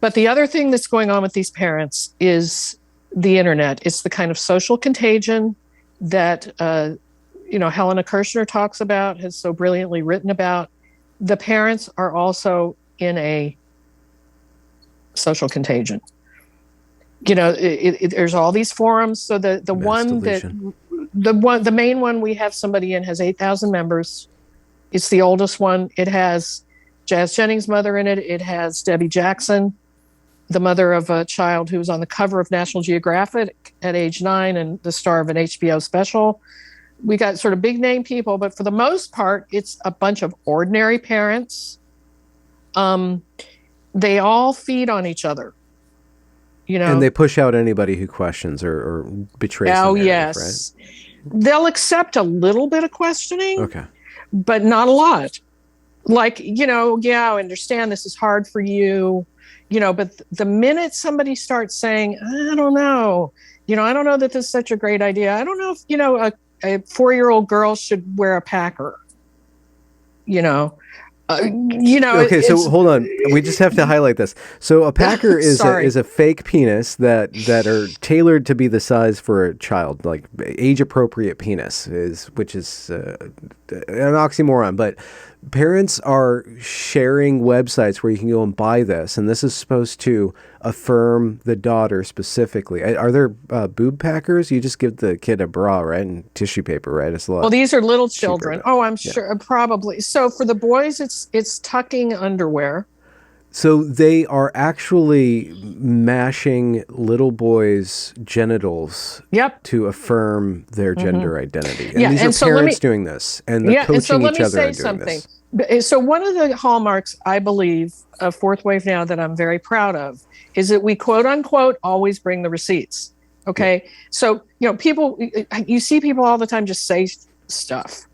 But the other thing that's going on with these parents is the internet. It's the kind of social contagion that, Helena Kirshner talks about, has so brilliantly written about. The parents are also in a social contagion. There's all these forums. So the main one we have somebody in has 8,000 members. It's the oldest one. It has Jazz Jennings' mother in it. It has Debbie Jackson, the mother of a child who was on the cover of National Geographic at age 9 and the star of an HBO special. We got sort of big name people, but for the most part, it's a bunch of ordinary parents. They all feed on each other. And they push out anybody who questions or betrays. Oh, narrative, yes. Right? They'll accept a little bit of questioning. Okay. But not a lot. Like, I understand this is hard for you, but the minute somebody starts saying, I don't know, I don't know that this is such a great idea. I don't know if, a 4-year-old girl should wear a Packer, Okay, so hold on. We just have to highlight this. So a Packer is a fake penis that are tailored to be the size for a child, like age appropriate penis which is an oxymoron. But parents are sharing websites where you can go and buy this, and this is supposed to affirm the daughter specifically. Are there boob packers? You just give the kid a bra, right, and tissue paper, right? It's a lot. Well, these are little children. Oh, I'm sure, probably. So for the boys, it's tucking underwear. So they are actually mashing little boys' genitals to affirm their gender identity. And these are parents doing this, and they're coaching each other on doing this. So one of the hallmarks, I believe, of Fourth Wave Now that I'm very proud of is that we, quote unquote, always bring the receipts. Okay. Yeah. So, you see people all the time just say stuff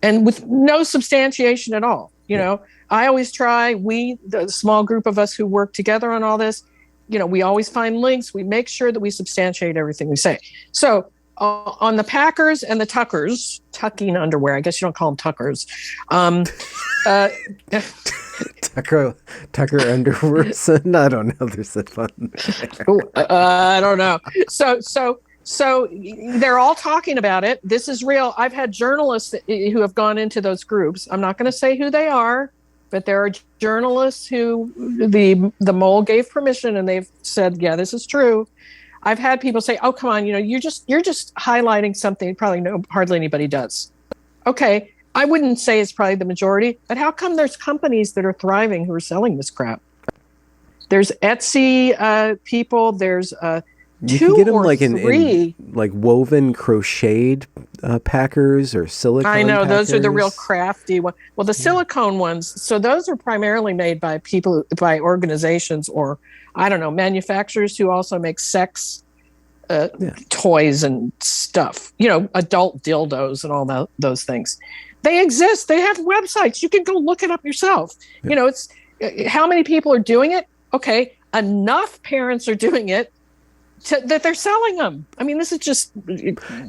and with no substantiation at all. I always try, the small group of us who work together on all this, we always find links. We make sure that we substantiate everything we say. So on the Packers and the Tuckers, tucking underwear, I guess you don't call them Tuckers. Tucker underwear. I don't know. There's that fun. I don't know. So they're all talking about it. This is real. I've had journalists who have gone into those groups. I'm not going to say who they are, but there are journalists who the mole gave permission and they've said, yeah, this is true. I've had people say, oh, come on, you're just highlighting something hardly anybody does. Okay. I wouldn't say it's probably the majority, but how come there's companies that are thriving who are selling this crap? There's Etsy people. There's you can get them like in like woven crocheted packers or silicone. I know packers. Those are the real crafty ones. Well, the silicone ones. So those are primarily made by organizations or I don't know manufacturers who also make sex toys and stuff. Adult dildos and all those things. They exist. They have websites. You can go look it up yourself. Yeah. It's how many people are doing it? Okay, enough parents are doing it that they're selling them. I mean, this is just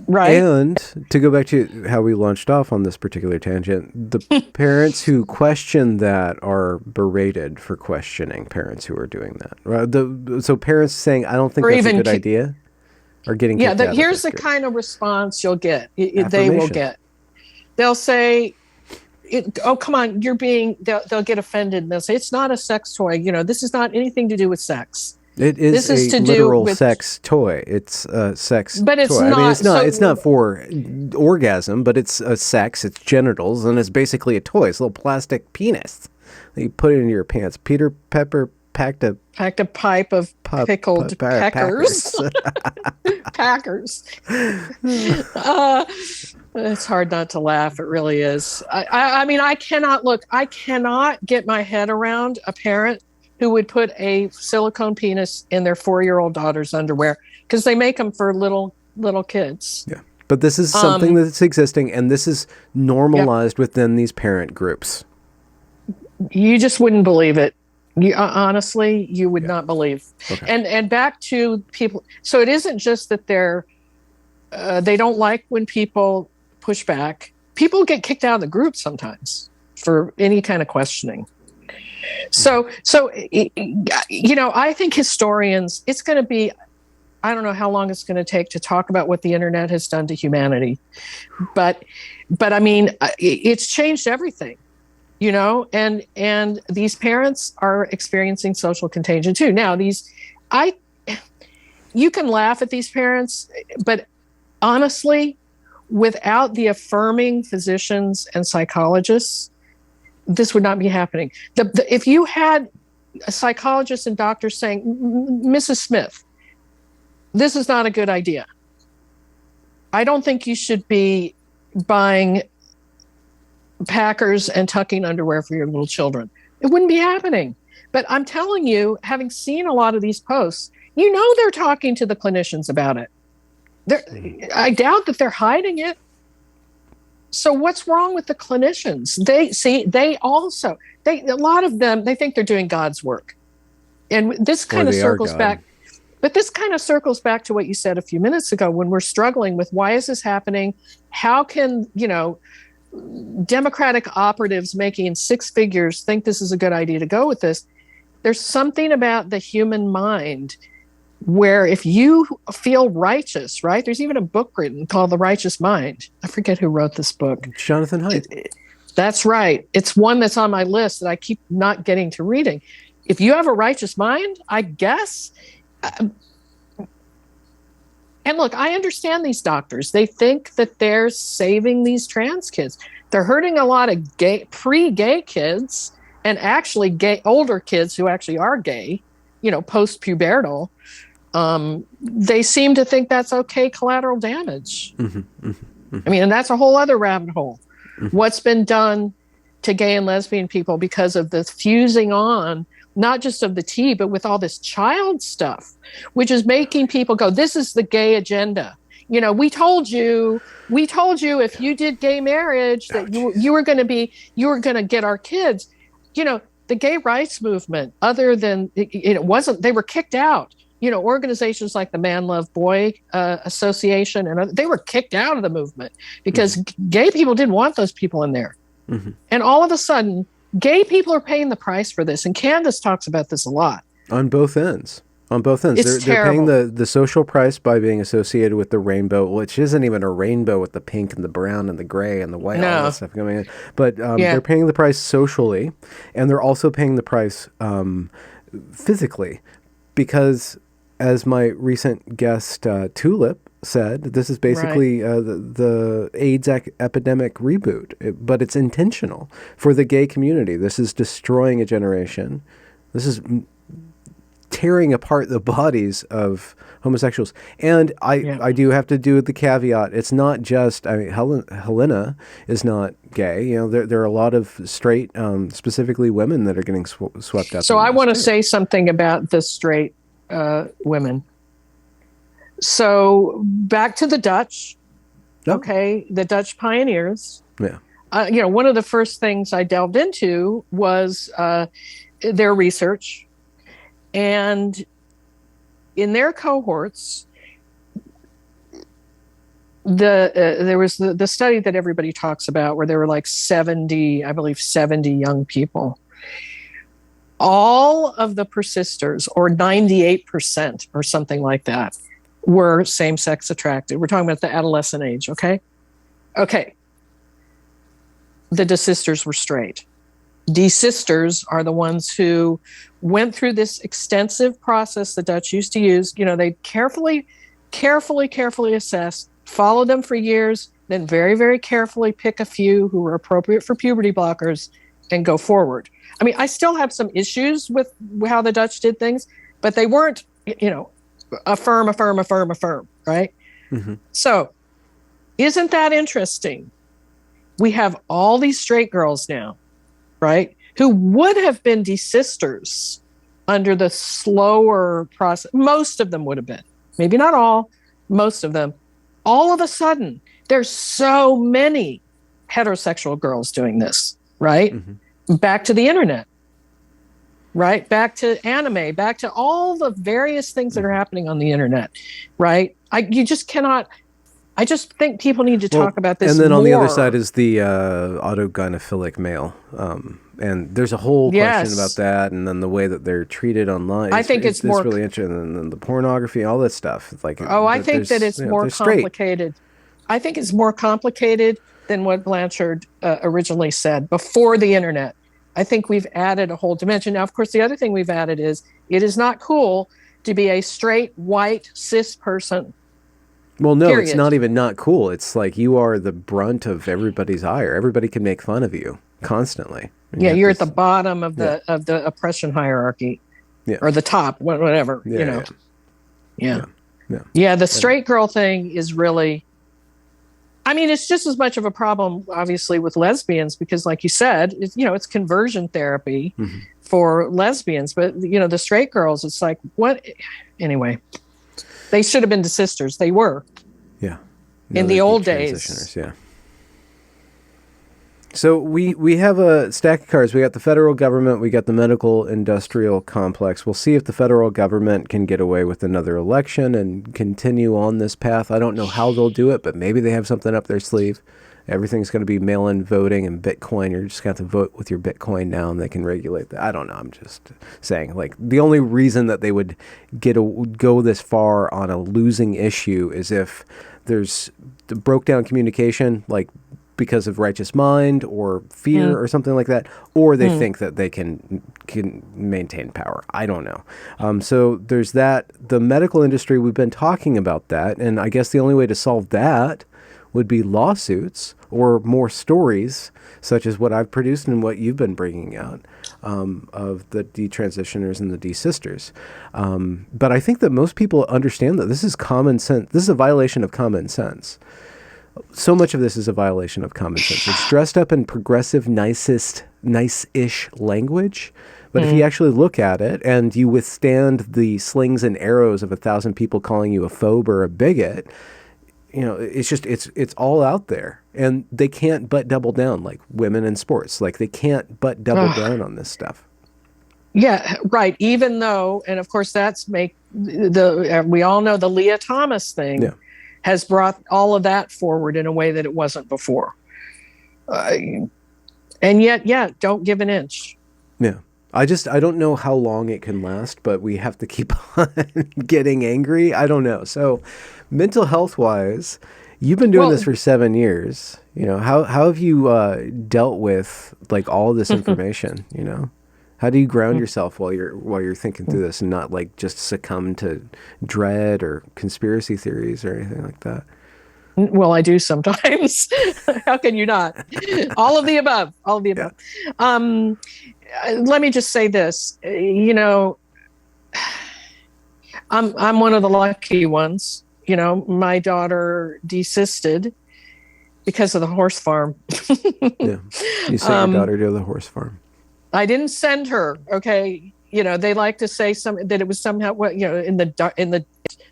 right. And to go back to how we launched off on this particular tangent, the parents who question that are berated for questioning parents who are doing that. Right? So parents saying, "I don't think that's a good idea," are getting kicked out here's the kind of response you'll get. They will get. They'll say, "Oh, come on, you're being." They'll get offended and they'll say, "It's not a sex toy. This is not anything to do with sex." It is This is a to do literal with sex toy. It's a sex But it's toy. I mean, not- it's not. so- It's not for orgasm, but it's a sex. It's genitals, and it's basically a toy. It's a little plastic penis that you put in your pants. Peter Pepper packed a pipe of pickled peckers. Packers. It's hard not to laugh. It really is. I mean, I cannot get my head around a parent who would put a silicone penis in their 4-year-old daughter's underwear, because they make them for little kids. Yeah. But this is something that's existing, and this is normalized within these parent groups. You just wouldn't believe it. You, honestly, you would not believe. Okay. And back to people. So it isn't just that they don't like when people push back. People get kicked out of the group sometimes for any kind of questioning. So I think historians, it's going to be, I don't know how long it's going to take to talk about what the internet has done to humanity, but I mean, it's changed everything, and these parents are experiencing social contagion too. Now, you can laugh at these parents, but honestly, without the affirming physicians and psychologists, this would not be happening. If you had a psychologist and doctors saying, Mrs. Smith, this is not a good idea. I don't think you should be buying Packers and tucking underwear for your little children. It wouldn't be happening. But I'm telling you, having seen a lot of these posts, they're talking to the clinicians about it. I doubt that they're hiding it. So what's wrong with the clinicians? A lot of them, they think they're doing God's work. And this kind of circles back. But this kind of circles back to what you said a few minutes ago, when we're struggling with why is this happening? How can, Democratic operatives making 6 figures think this is a good idea to go with this? There's something about the human mind where if you feel righteous, right? There's even a book written called The Righteous Mind. I forget who wrote this book. Jonathan Haidt. That's right. It's one that's on my list that I keep not getting to reading. If you have a righteous mind, I guess. And look, I understand these doctors. They think that they're saving these trans kids. They're hurting a lot of pre-gay kids, and actually older kids who actually are gay, post-pubertal. They seem to think that's okay collateral damage. Mm-hmm, mm-hmm, mm-hmm. I mean, and that's a whole other rabbit hole. Mm-hmm. What's been done to gay and lesbian people because of the fusing on, not just of the T, but with all this child stuff, which is making people go, this is the gay agenda. We told you if you did gay marriage that you were going to get our kids. The gay rights movement, other than it wasn't, they were kicked out. Organizations like the Man Love Boy Association, and they were kicked out of the movement because gay people didn't want those people in there. Mm-hmm. And all of a sudden, gay people are paying the price for this. And Candace talks about this a lot. On both ends. They're paying the social price by being associated with the rainbow, which isn't even a rainbow with the pink and the brown and the gray and the white, all that stuff coming in. But they're paying the price socially, and they're also paying the price physically, because as my recent guest Tulip said, this is basically the AIDS epidemic reboot, but it's intentional for the gay community. This is destroying a generation. This is tearing apart the bodies of homosexuals. And I do have to do the caveat. It's not just, Helena is not gay. There are a lot of straight, specifically women, that are getting swept up. So I want to say something about the straight women. So back to the Dutch. Okay, the Dutch pioneers. Yeah. One of the first things I delved into was their research. And in their cohorts, there was the study that everybody talks about, where there were like 70 young people. All of the persisters, or 98% or something like that, were same-sex attracted. We're talking about the adolescent age, okay? Okay. The desisters were straight. desisters are the ones who went through this extensive process the Dutch used to use. They carefully assess, follow them for years, then very, very carefully pick a few who were appropriate for puberty blockers and go forward. I mean, I still have some issues with how the Dutch did things, but they weren't, affirm, right? Mm-hmm. So isn't that interesting? We have all these straight girls now, right, who would have been desisters under the slower process. Most of them would have been, maybe not all, most of them. All of a sudden, there's so many heterosexual girls doing this, right? Mm-hmm. Back to the internet, right? Back to anime, back to all the various things that are happening on the internet, right? You just cannot. I just think people need to talk about this. And then more. on the other side is the autogynephilic male. And there's a whole question about that, and then the way that they're treated online. I think it's more really interesting, and then the pornography, all that stuff. It's like, I think that it's more complicated. I think it's more complicated than what Blanchard originally said before the internet. I think we've added a whole dimension. Now, of course, the other thing we've added is it is not cool to be a straight, white, cis person. Well, no, period. It's not even not cool. It's like you are the brunt of everybody's ire. Everybody can make fun of you constantly. Yeah, you're at the bottom of the oppression hierarchy, or the top, whatever. Yeah. The straight girl thing is really. I mean, it's just as much of a problem, obviously, with lesbians because, like you said, it's conversion therapy for lesbians. But the straight girls, it's like what? Anyway, they should have been desisters. They were. Yeah. In the old days. Yeah. So we have a stack of cards. We got the federal government. We got the medical industrial complex. We'll see if the federal government can get away with another election and continue on this path. I don't know how they'll do it, but maybe they have something up their sleeve. Everything's going to be mail-in voting and Bitcoin. You're just going to have to vote with your Bitcoin now, and they can regulate that. I don't know. I'm just saying, like, the only reason that they would go this far on a losing issue is if there's the broke down communication, like because of righteous mind or fear or something like that, or they think that they can maintain power. I don't know. So there's that. The medical industry, we've been talking about that, and I guess the only way to solve that would be lawsuits or more stories, such as what I've produced and what you've been bringing out of the detransitioners and the desisters. But I think that most people understand that this is common sense. This is a violation of common sense. So much of this is a violation of common sense. It's dressed up in progressive, nice-ish language. But if you actually look at it and you withstand the slings and arrows of 1,000 people calling you a phobe or a bigot, it's all out there. And they can't but double down, like women in sports. Like they can't but double down on this stuff. Yeah, right. Even though, and of course we all know the Leah Thomas thing has brought all of that forward in a way that it wasn't before. And yet, don't give an inch. Yeah. I don't know how long it can last, but we have to keep on getting angry. I don't know. So mental health wise, you've been doing this for 7 years. How have you dealt with like all this information, How do you ground yourself while you're thinking through this and not like just succumb to dread or conspiracy theories or anything like that? Well, I do sometimes. How can you not? All of the above. Yeah. Let me just say this. I'm one of the lucky ones. My daughter desisted because of the horse farm. Yeah. You sent your daughter to the horse farm. I didn't send her. Okay. They like to say that it was somehow, in the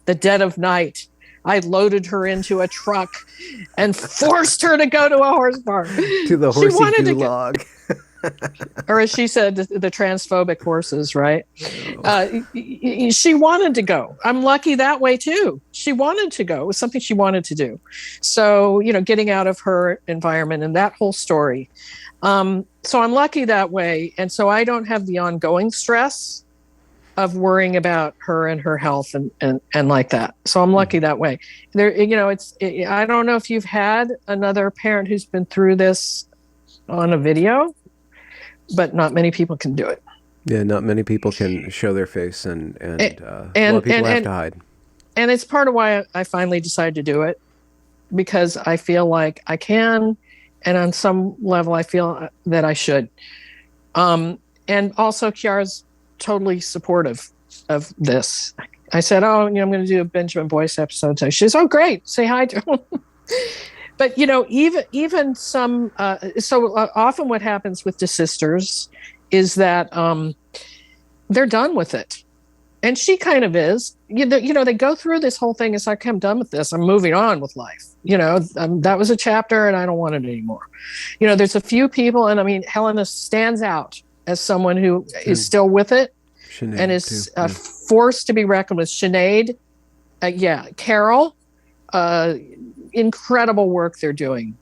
dead of night, I loaded her into a truck and forced her to go to a horse farm. To the horsey gulag. Or as she said, the transphobic horses, right? She wanted to go. I'm lucky that way too. She wanted to go. It was something she wanted to do. So, getting out of her environment and that whole story. So I'm lucky that way. And so I don't have the ongoing stress of worrying about her and her health and like that. So I'm lucky that way. I don't know if you've had another parent who's been through this on a video, but not many people can do it. Yeah, not many people can show their face, and a lot And of people have to hide. And it's part of why I finally decided to do it, because I feel like I can, and on some level I feel that I should. And also Kiara's totally supportive of this. I said, I'm going to do a Benjamin Boyce episode. So she says, oh, great. Say hi to him. But, even some, often what happens with the sisters is that they're done with it. And she kind of is. They go through this whole thing. It's like, I'm done with this. I'm moving on with life. That was a chapter and I don't want it anymore. There's a few people, and I mean, Helena stands out as someone who is still with it. Sinead, and is a force to be reckoned with. Sinead, Carol, incredible work they're doing.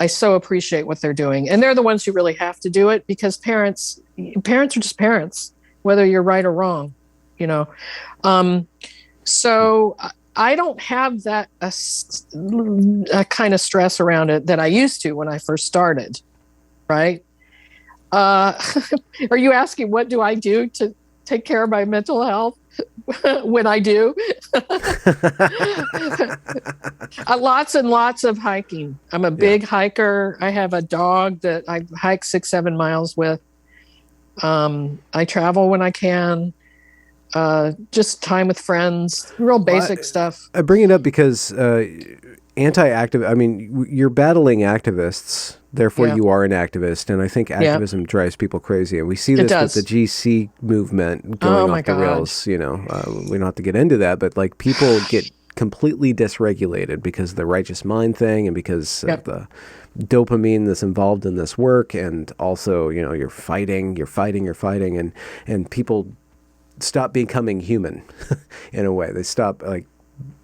I so appreciate what they're doing. And they're the ones who really have to do it, because parents are just parents, whether you're right or wrong, So I don't have that a kind of stress around it that I used to when I first started, right? Are you asking what do I do to take care of my mental health when I do? Lots and lots of hiking. I'm a big hiker. I have a dog that I hike 6-7 miles with. I travel when I can. Just time with friends, real basic stuff. I bring it up because anti-active, I mean, you're battling activists, therefore you are an activist, and I think activism drives people crazy, and we see this with the GC movement going off the rails. We don't have to get into that, but like people get completely dysregulated because of the righteous mind thing, and because of the dopamine that's involved in this work, and also you're fighting, and people stop becoming human in a way. They stop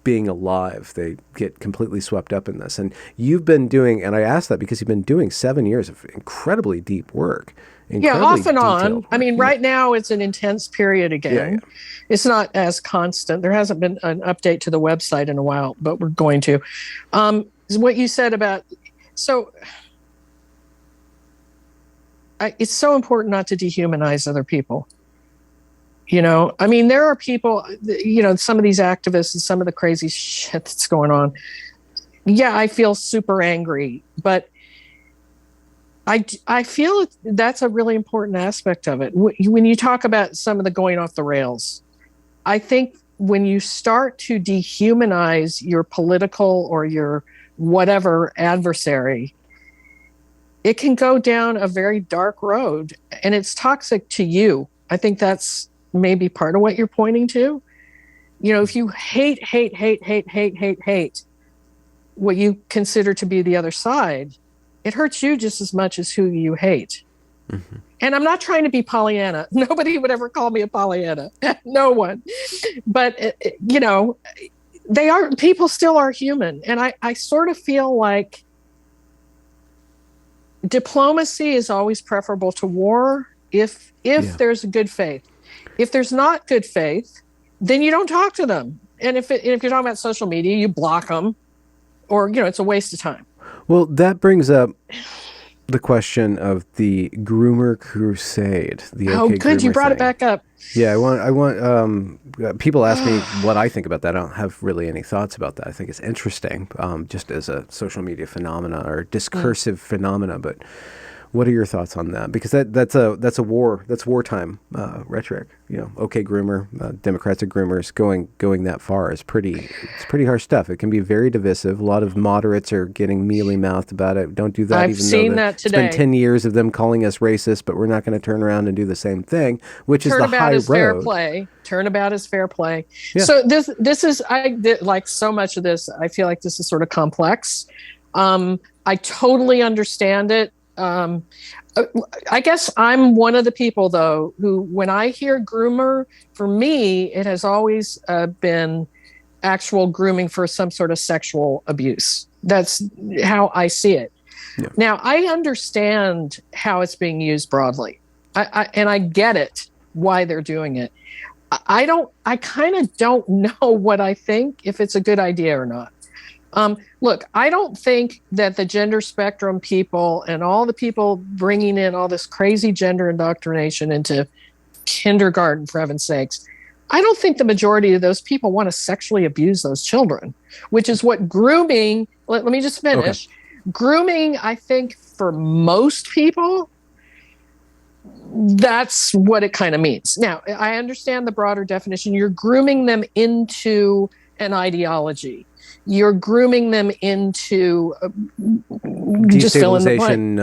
being alive. They get completely swept up in this. And you've been doing, and I asked that because you've been doing 7 years of incredibly deep work. Off and on. I mean, right now it's an intense period again. It's not as constant. There hasn't been an update to the website in a while, but we're going to. What you said about, it's so important not to dehumanize other people. I mean, there are people, some of these activists and some of the crazy shit that's going on. Yeah, I feel super angry, but I feel that's a really important aspect of it. When you talk about some of the going off the rails, I think when you start to dehumanize your political or your whatever adversary, it can go down a very dark road, and it's toxic to you. I think that's maybe part of what you're pointing to. If you hate what you consider to be the other side, it hurts you just as much as who you hate. Mm-hmm. And I'm not trying to be Pollyanna. Nobody would ever call me a Pollyanna. No one. But, people still are human. And I sort of feel like diplomacy is always preferable to war if there's good faith. If there's not good faith, then you don't talk to them. And if you're talking about social media, you block them, or it's a waste of time. Well, that brings up the question of the groomer crusade. Good, you brought it back up. Yeah, I want people ask me what I think about that. I don't have really any thoughts about that. I think it's interesting, just as a social media phenomena or discursive phenomena, but. What are your thoughts on that? Because that's wartime rhetoric. Okay, groomer, Democrats are groomers. Going that far is pretty harsh stuff. It can be very divisive. A lot of moderates are getting mealy mouthed about it. Don't do that. I've seen that today. It's been 10 years of them calling us racist, but we're not going to turn around and do the same thing, which is the high road. Fair play. Turnabout is fair play. Yeah. So this is like so much of this. I feel like this is sort of complex. I totally understand it. I guess I'm one of the people, though, who, when I hear groomer, for me, it has always been actual grooming for some sort of sexual abuse. That's how I see it. Yeah. Now, I understand how it's being used broadly, and I get it, why they're doing it. I kind of don't know what I think, if it's a good idea or not. Look, I don't think that the gender spectrum people and all the people bringing in all this crazy gender indoctrination into kindergarten, for heaven's sakes, I don't think the majority of those people want to sexually abuse those children, which is what grooming, let me just finish. Okay. Grooming, I think for most people, that's what it kind of means. Now, I understand the broader definition. You're grooming them into an ideology. You're grooming them into destabilization,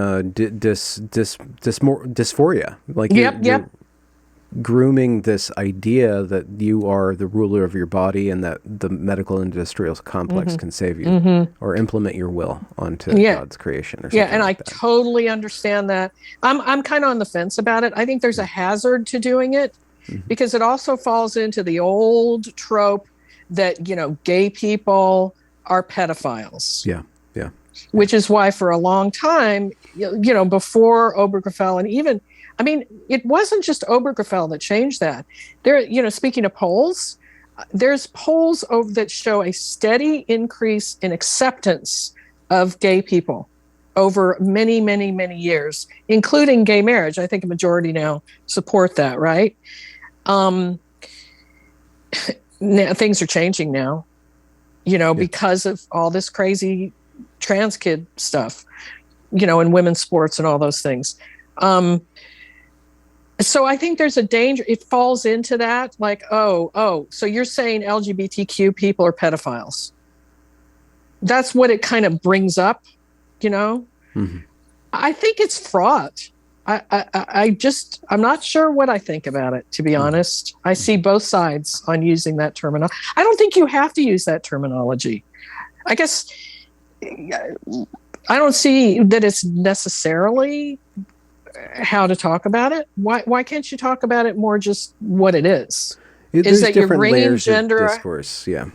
dysphoria. Like you're grooming this idea that you are the ruler of your body and that the medical industrial complex can save you or implement your will onto God's creation. Or something and like I totally understand that. I'm kind of on the fence about it. I think there's a hazard to doing it because it also falls into the old trope that, gay people are pedophiles. Yeah. Which is why for a long time, before Obergefell and even, it wasn't just Obergefell that changed that. There, speaking of polls, there's polls that show a steady increase in acceptance of gay people over many, many, many years, including gay marriage. I think a majority now support that, right? Now, things are changing now, because of all this crazy trans kid stuff, in women's sports and all those things. So I think there's a danger. It falls into that, like, so you're saying LGBTQ people are pedophiles. That's what it kind of brings up, I think it's fraught. I'm not sure what I think about it, to be honest. I see both sides on using that terminology. I don't think you have to use that terminology. I guess I don't see that it's necessarily how to talk about it. Why can't you talk about it more just what it is? Is that you're bringing gender discourse? Yeah.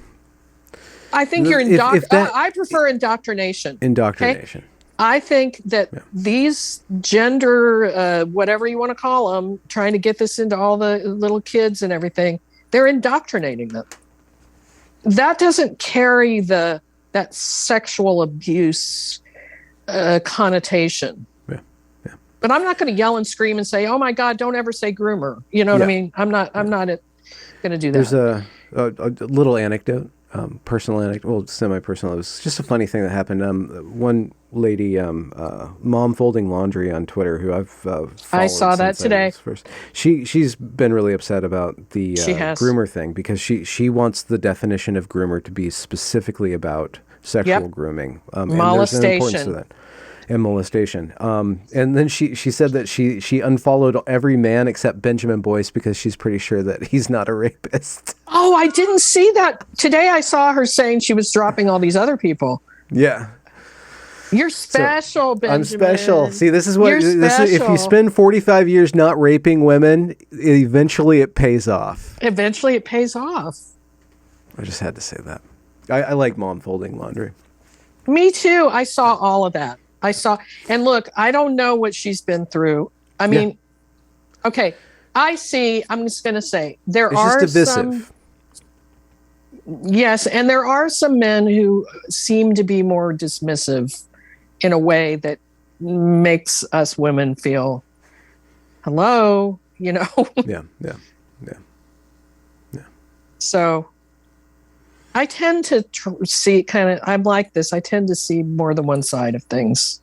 I think you're I prefer indoctrination. Indoctrination. Okay? I think that these gender, whatever you want to call them, trying to get this into all the little kids and everything, they're indoctrinating them. That doesn't carry that sexual abuse connotation. Yeah. But I'm not going to yell and scream and say, "Oh my God, don't ever say groomer." You know what I mean? I'm not going to do that. There's a little anecdote. Personal anecdote, well, semi-personal. It was just a funny thing that happened. One lady, Mom Folding Laundry on Twitter, who I've followed. I saw that today. She's been really upset about the groomer thing because she wants the definition of groomer to be specifically about sexual grooming. Molestation. And there's an importance to that. And molestation. And then she said that she unfollowed every man except Benjamin Boyce because she's pretty sure that he's not a rapist. Oh, I didn't see that. Today I saw her saying she was dropping all these other people. Yeah. You're special, Benjamin. I'm special. See, this is if you spend 45 years not raping women, eventually it pays off. Eventually it pays off. I just had to say that. I like Mom Folding Laundry. Me too. I saw all of that. And look, I don't know what she's been through. I mean, okay, I'm just going to say, it's are just divisive. Yes, and there are some men who seem to be more dismissive in a way that makes us women feel, hello, Yeah. So I tend to see I'm like this. I tend to see more than one side of things.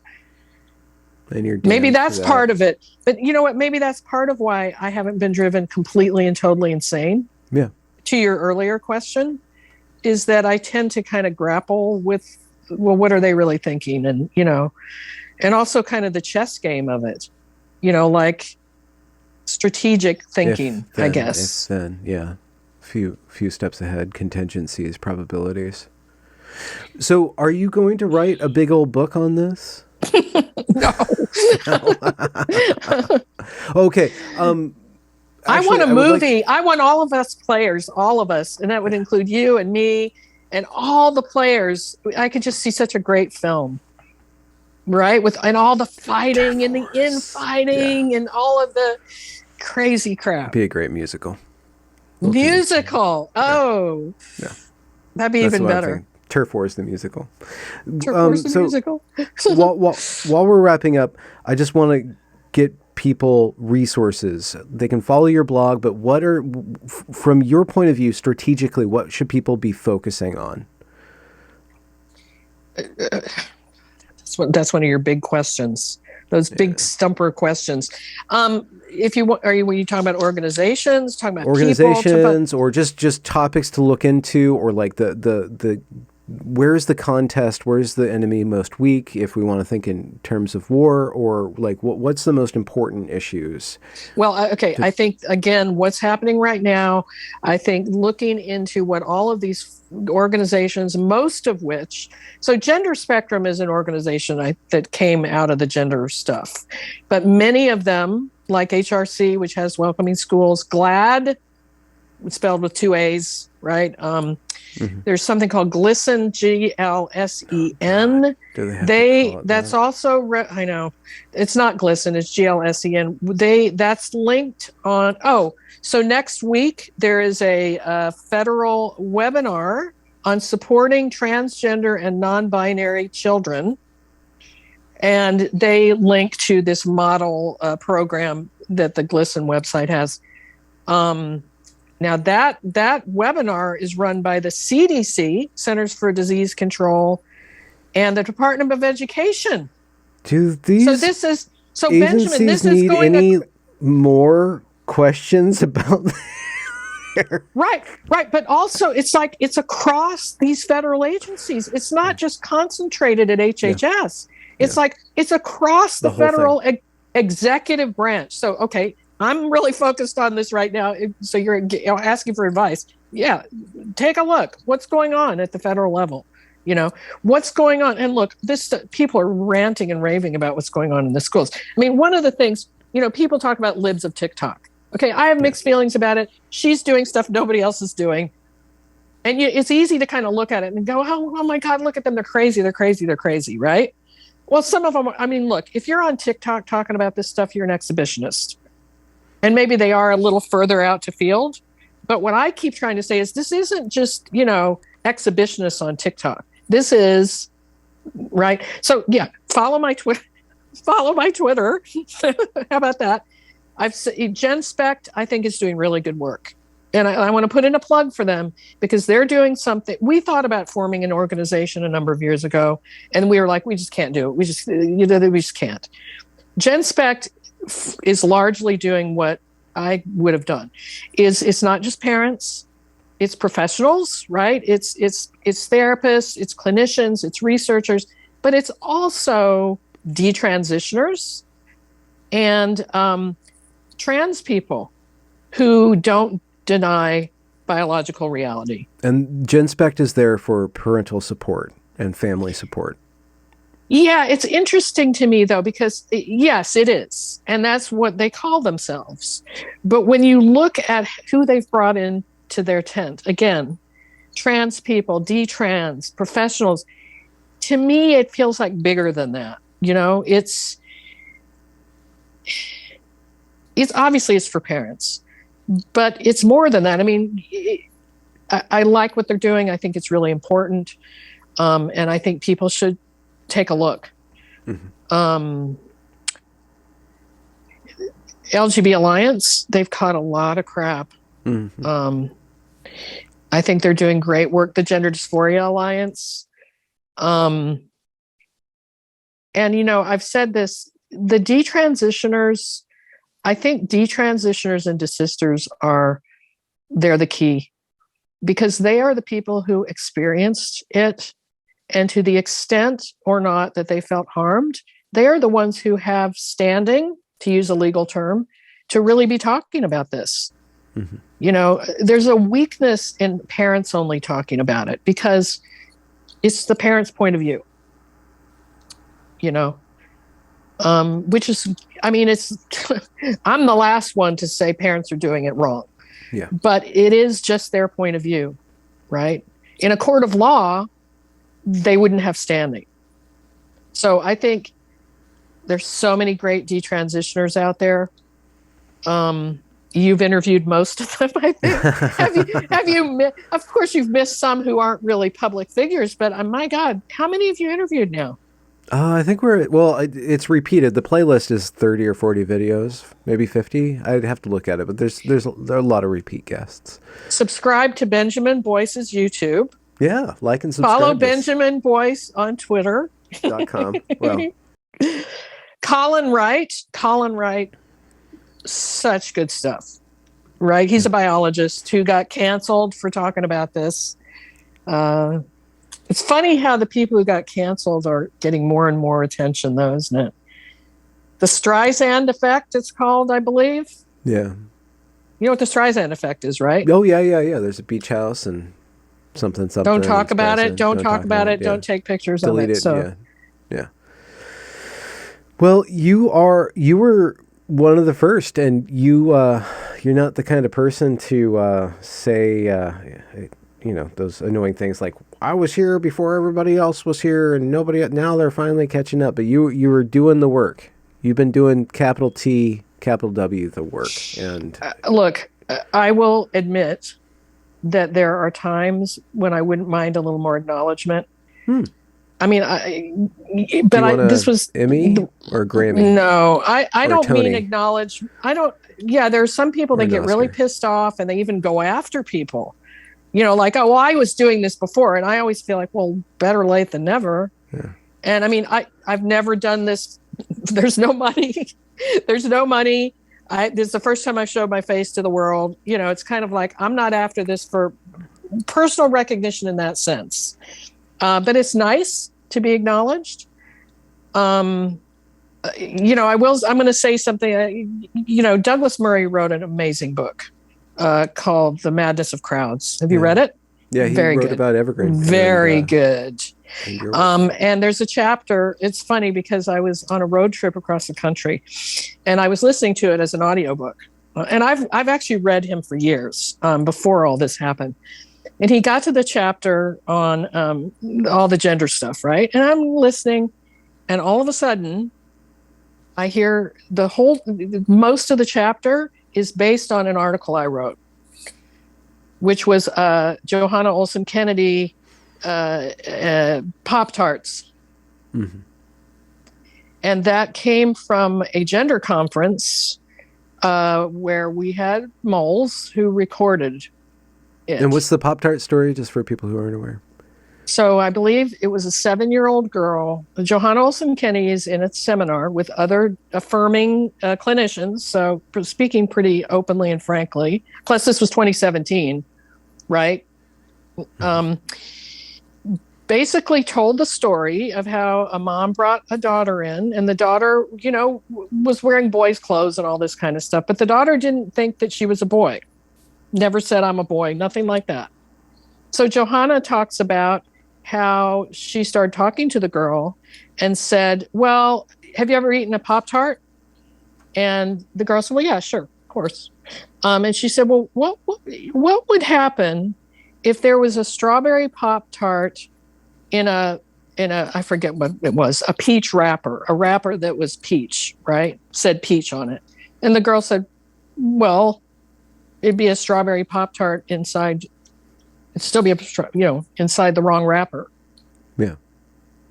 And maybe that's part of it. But you know what? Maybe that's part of why I haven't been driven completely and totally insane. Yeah. To your earlier question, is that I tend to kind of grapple with, well, what are they really thinking? And, and also kind of the chess game of it, like strategic thinking, I guess. If then, yeah. Few steps ahead, contingencies, probabilities. So are you going to write a big old book on this? No. Okay. I want a movie. I want all of us players, all of us, and that would include you and me and all the players. I could just see such a great film, right? And all the fighting and the infighting and all of the crazy crap. Be a great musical. Musical. Oh, yeah. That'd be even better. Turf Wars the musical. Turf Wars the musical. while we're wrapping up, I just want to get people resources. They can follow your blog, but what are, from your point of view, strategically, what should people be focusing on? That's one of your big questions. Those big stumper questions. If you want, were you talking about organizations? Talking about organizations, people, or just topics to look into, or like the where's the contest? Where's the enemy most weak? If we want to think in terms of war, or like what's the most important issues? Well, okay. I think, again, what's happening right now, I think looking into what all of these organizations, most of which, so Gender Spectrum is an organization that came out of the gender stuff, but many of them, like HRC, which has Welcoming Schools, GLAD, spelled with 2 A's, right? There's something called GLSEN, GLSEN. That's also, I know, it's not GLSEN, it's GLSEN. That's linked on, so next week there is a federal webinar on supporting transgender and non-binary children. And they link to this model program that the GLSEN website has. Now that webinar is run by the CDC, Centers for Disease Control, and the Department of Education. Do these Benjamin, agencies this need is going any more questions about Right. But also it's like it's across these federal agencies. It's not just concentrated at HHS. It's like it's across the federal executive branch. So, okay, I'm really focused on this right now. So you're asking for advice. Yeah, take a look. What's going on at the federal level? What's going on? And look, people are ranting and raving about what's going on in the schools. I mean, one of the things, people talk about libs of TikTok. Okay, I have mixed feelings about it. She's doing stuff nobody else is doing. And it's easy to kind of look at it and go, oh my God, look at them. They're crazy, right? Well, some of them, look, if you're on TikTok talking about this stuff, you're an exhibitionist. And maybe they are a little further out to field. But what I keep trying to say is this isn't just, exhibitionists on TikTok. This is, right? So, yeah, follow my Twitter. How about that? Gen Spect, I think, is doing really good work. And I want to put in a plug for them because they're doing something. We thought about forming an organization a number of years ago, and we were like, we just can't do it. We just can't. Gen Spect is largely doing what I would have done. It's not just parents, it's professionals, right? It's therapists, it's clinicians, it's researchers, but it's also detransitioners and trans people who don't deny biological reality. And Gen Spect is there for parental support and family support. Yeah, it's interesting to me, though, because yes, it is. And that's what they call themselves. But when you look at who they've brought in to their tent, again, trans people, detrans, professionals, to me, it feels like bigger than that. It's obviously it's for parents, but it's more than that. I mean, I like what they're doing. I think it's really important. And I think people should take a look. LGB Alliance, they've caught a lot of crap. I think they're doing great work. The Gender Dysphoria Alliance. And, I've said this, the detransitioners, I think detransitioners and desisters they're the key because they are the people who experienced it. And to the extent or not that they felt harmed, they are the ones who have standing, to use a legal term, to really be talking about this. There's a weakness in parents only talking about it because it's the parent's point of view, which is, it's, I'm the last one to say parents are doing it wrong. Yeah. But it is just their point of view, right? In a court of law, they wouldn't have standing. So I think there's so many great detransitioners out there. You've interviewed most of them, I think. Of course, you've missed some who aren't really public figures, but my God, how many have you interviewed now? I think it's repeated. The playlist is 30 or 40 videos, maybe 50. I'd have to look at it, but there are a lot of repeat guests. Subscribe to Benjamin Boyce's YouTube. Yeah, like and subscribe. Follow Benjamin Boyce on Twitter. .com. Well, Colin Wright, such good stuff, right? He's a biologist who got canceled for talking about this. It's funny how the people who got canceled are getting more and more attention, though, isn't it? The Streisand Effect, it's called, I believe. Yeah. You know what the Streisand Effect is, right? Oh, yeah. There's a beach house and something. Don't talk about it. Don't talk about it. Yeah. Don't take pictures Delete of it. So. Yeah. Well, you were one of the first, and you're not the kind of person to say, those annoying things like, I was here before everybody else was here, and now they're finally catching up. But you were doing the work. You've been doing capital T, capital W, the work. And look, I will admit that there are times when I wouldn't mind a little more acknowledgement. I mean, this was Emmy or Grammy. No, I don't Tony. mean acknowledge. I don't. Yeah, there are some people that get really Oscar. pissed off, and they even go after people. Like, oh, well, I was doing this before, and I always feel like, well, better late than never. Yeah. And I mean, I've never done this. There's no money. There's no money. This is the first time I showed my face to the world. It's kind of like, I'm not after this for personal recognition in that sense. But it's nice to be acknowledged. I'm going to say something. Douglas Murray wrote an amazing book called The Madness of Crowds. Have you read it? Yeah, he wrote about Evergreen. Very good. And and there's a chapter. It's funny because I was on a road trip across the country, and I was listening to it as an audiobook. And I've actually read him for years before all this happened. And he got to the chapter on all the gender stuff, right? And I'm listening, and all of a sudden, I hear most of the chapter is based on an article I wrote, which was Johanna Olsen Kennedy Pop-Tarts. Mm-hmm. And that came from a gender conference where we had moles who recorded it. And what's the Pop-Tart story, just for people who aren't aware? So I believe it was a 7-year-old girl. Johanna Olsen Kennedy is in a seminar with other affirming clinicians, so speaking pretty openly and frankly. Plus, this was 2017, right? Basically told the story of how a mom brought a daughter in, and the daughter, was wearing boys' clothes and all this kind of stuff. But the daughter didn't think that she was a boy. Never said, I'm a boy, nothing like that. So Johanna talks about how she started talking to the girl and said, well, have you ever eaten a Pop-Tart? And the girl said, well, yeah, sure, of course. And she said, well, what would happen if there was a strawberry Pop-Tart in a I forget what it was, a peach wrapper, a wrapper that was peach, right? Said peach on it. And the girl said, well, it'd be a strawberry Pop-Tart inside. It'd still be inside the wrong wrapper. Yeah.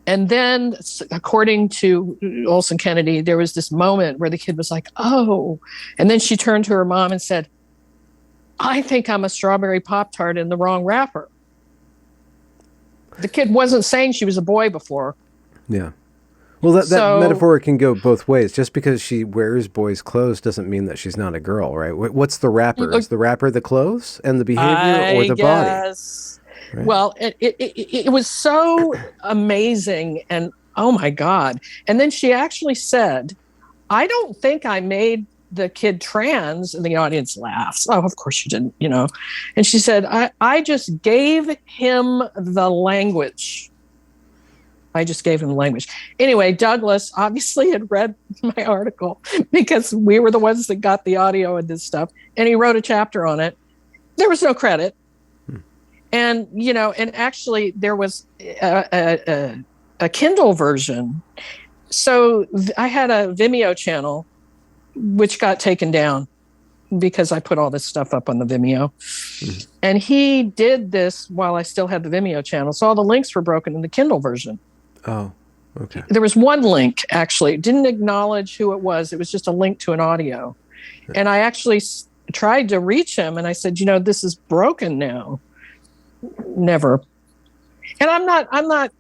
And then, according to Olsen Kennedy, there was this moment where the kid was like, oh. And then she turned to her mom and said, I think I'm a strawberry Pop-Tart in the wrong wrapper. The kid wasn't saying she was a boy before. Yeah. Well, that metaphor can go both ways. Just because she wears boys' clothes doesn't mean that she's not a girl, right? What's the wrapper? Is the wrapper the clothes and the behavior, or the body? Right? Well, it was so amazing, and oh my God. And then she actually said, I don't think I made the kid trans, and the audience laughs. Oh, of course you didn't, And she said, I just gave him the language. I just gave him the language. Anyway, Douglas obviously had read my article because we were the ones that got the audio and this stuff. And he wrote a chapter on it. There was no credit. And, and actually there was a Kindle version. So I had a Vimeo channel, which got taken down because I put all this stuff up on the Vimeo. And he did this while I still had the Vimeo channel. So all the links were broken in the Kindle version. Oh, okay. There was one link, actually. It didn't acknowledge who it was. It was just a link to an audio. And I actually tried to reach him, and I said, this is broken now. Never. And I'm not,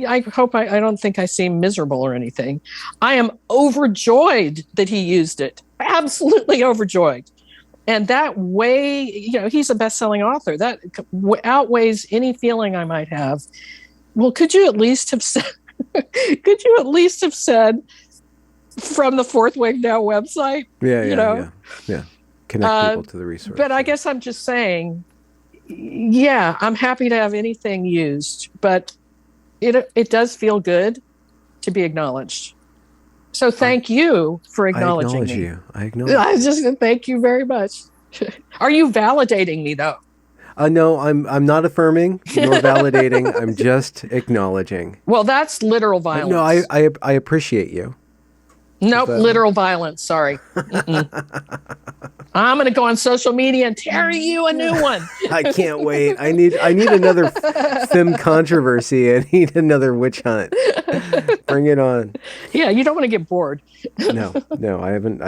I hope I don't think I seem miserable or anything. I am overjoyed that he used it. Absolutely overjoyed. And that way, he's a best-selling author. That outweighs any feeling I might have. Well, could you at least have said from the Fourth Wing Now website? Yeah. Connect people to the resource. But I guess I'm just saying, yeah, I'm happy to have anything used, but it does feel good to be acknowledged. So thank you for acknowledging me. I acknowledge you. I was just going to thank you very much. Are you validating me, though? No, I'm not affirming nor validating. I'm just acknowledging. Well, that's literal violence. No, I appreciate you. Nope, literal violence. Sorry. I'm going to go on social media and tear you a new one. I can't wait. I need another fem controversy. I need another witch hunt. Bring it on. Yeah, you don't want to get bored. No, I haven't.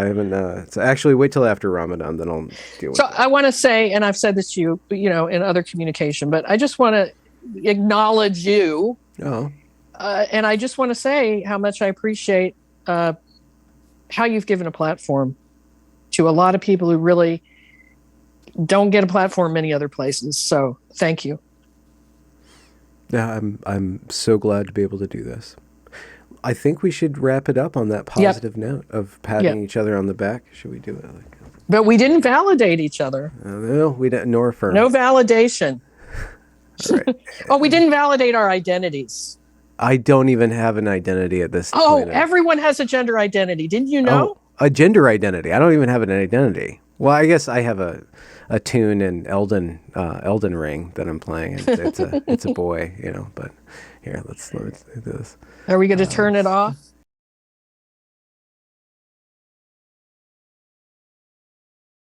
So actually, wait till after Ramadan, then I'll deal with it. So I want to say, and I've said this to you, in other communication, but I just want to acknowledge you. Oh. And I just want to say how much I appreciate how you've given a platform to a lot of people who really don't get a platform many other places. So thank you. Yeah, I'm so glad to be able to do this. I think we should wrap it up on that positive note of patting each other on the back. Should we do it? But we didn't validate each other. No, we didn't, nor affirm. No validation. All right. Oh, we didn't validate our identities. I don't even have an identity at this point. Oh, everyone has a gender identity. Didn't you know? Oh, a gender identity. I don't even have an identity. Well, I guess I have a tune in Elden Ring that I'm playing. It's a boy, but here, let's do this. Are we going to turn it off?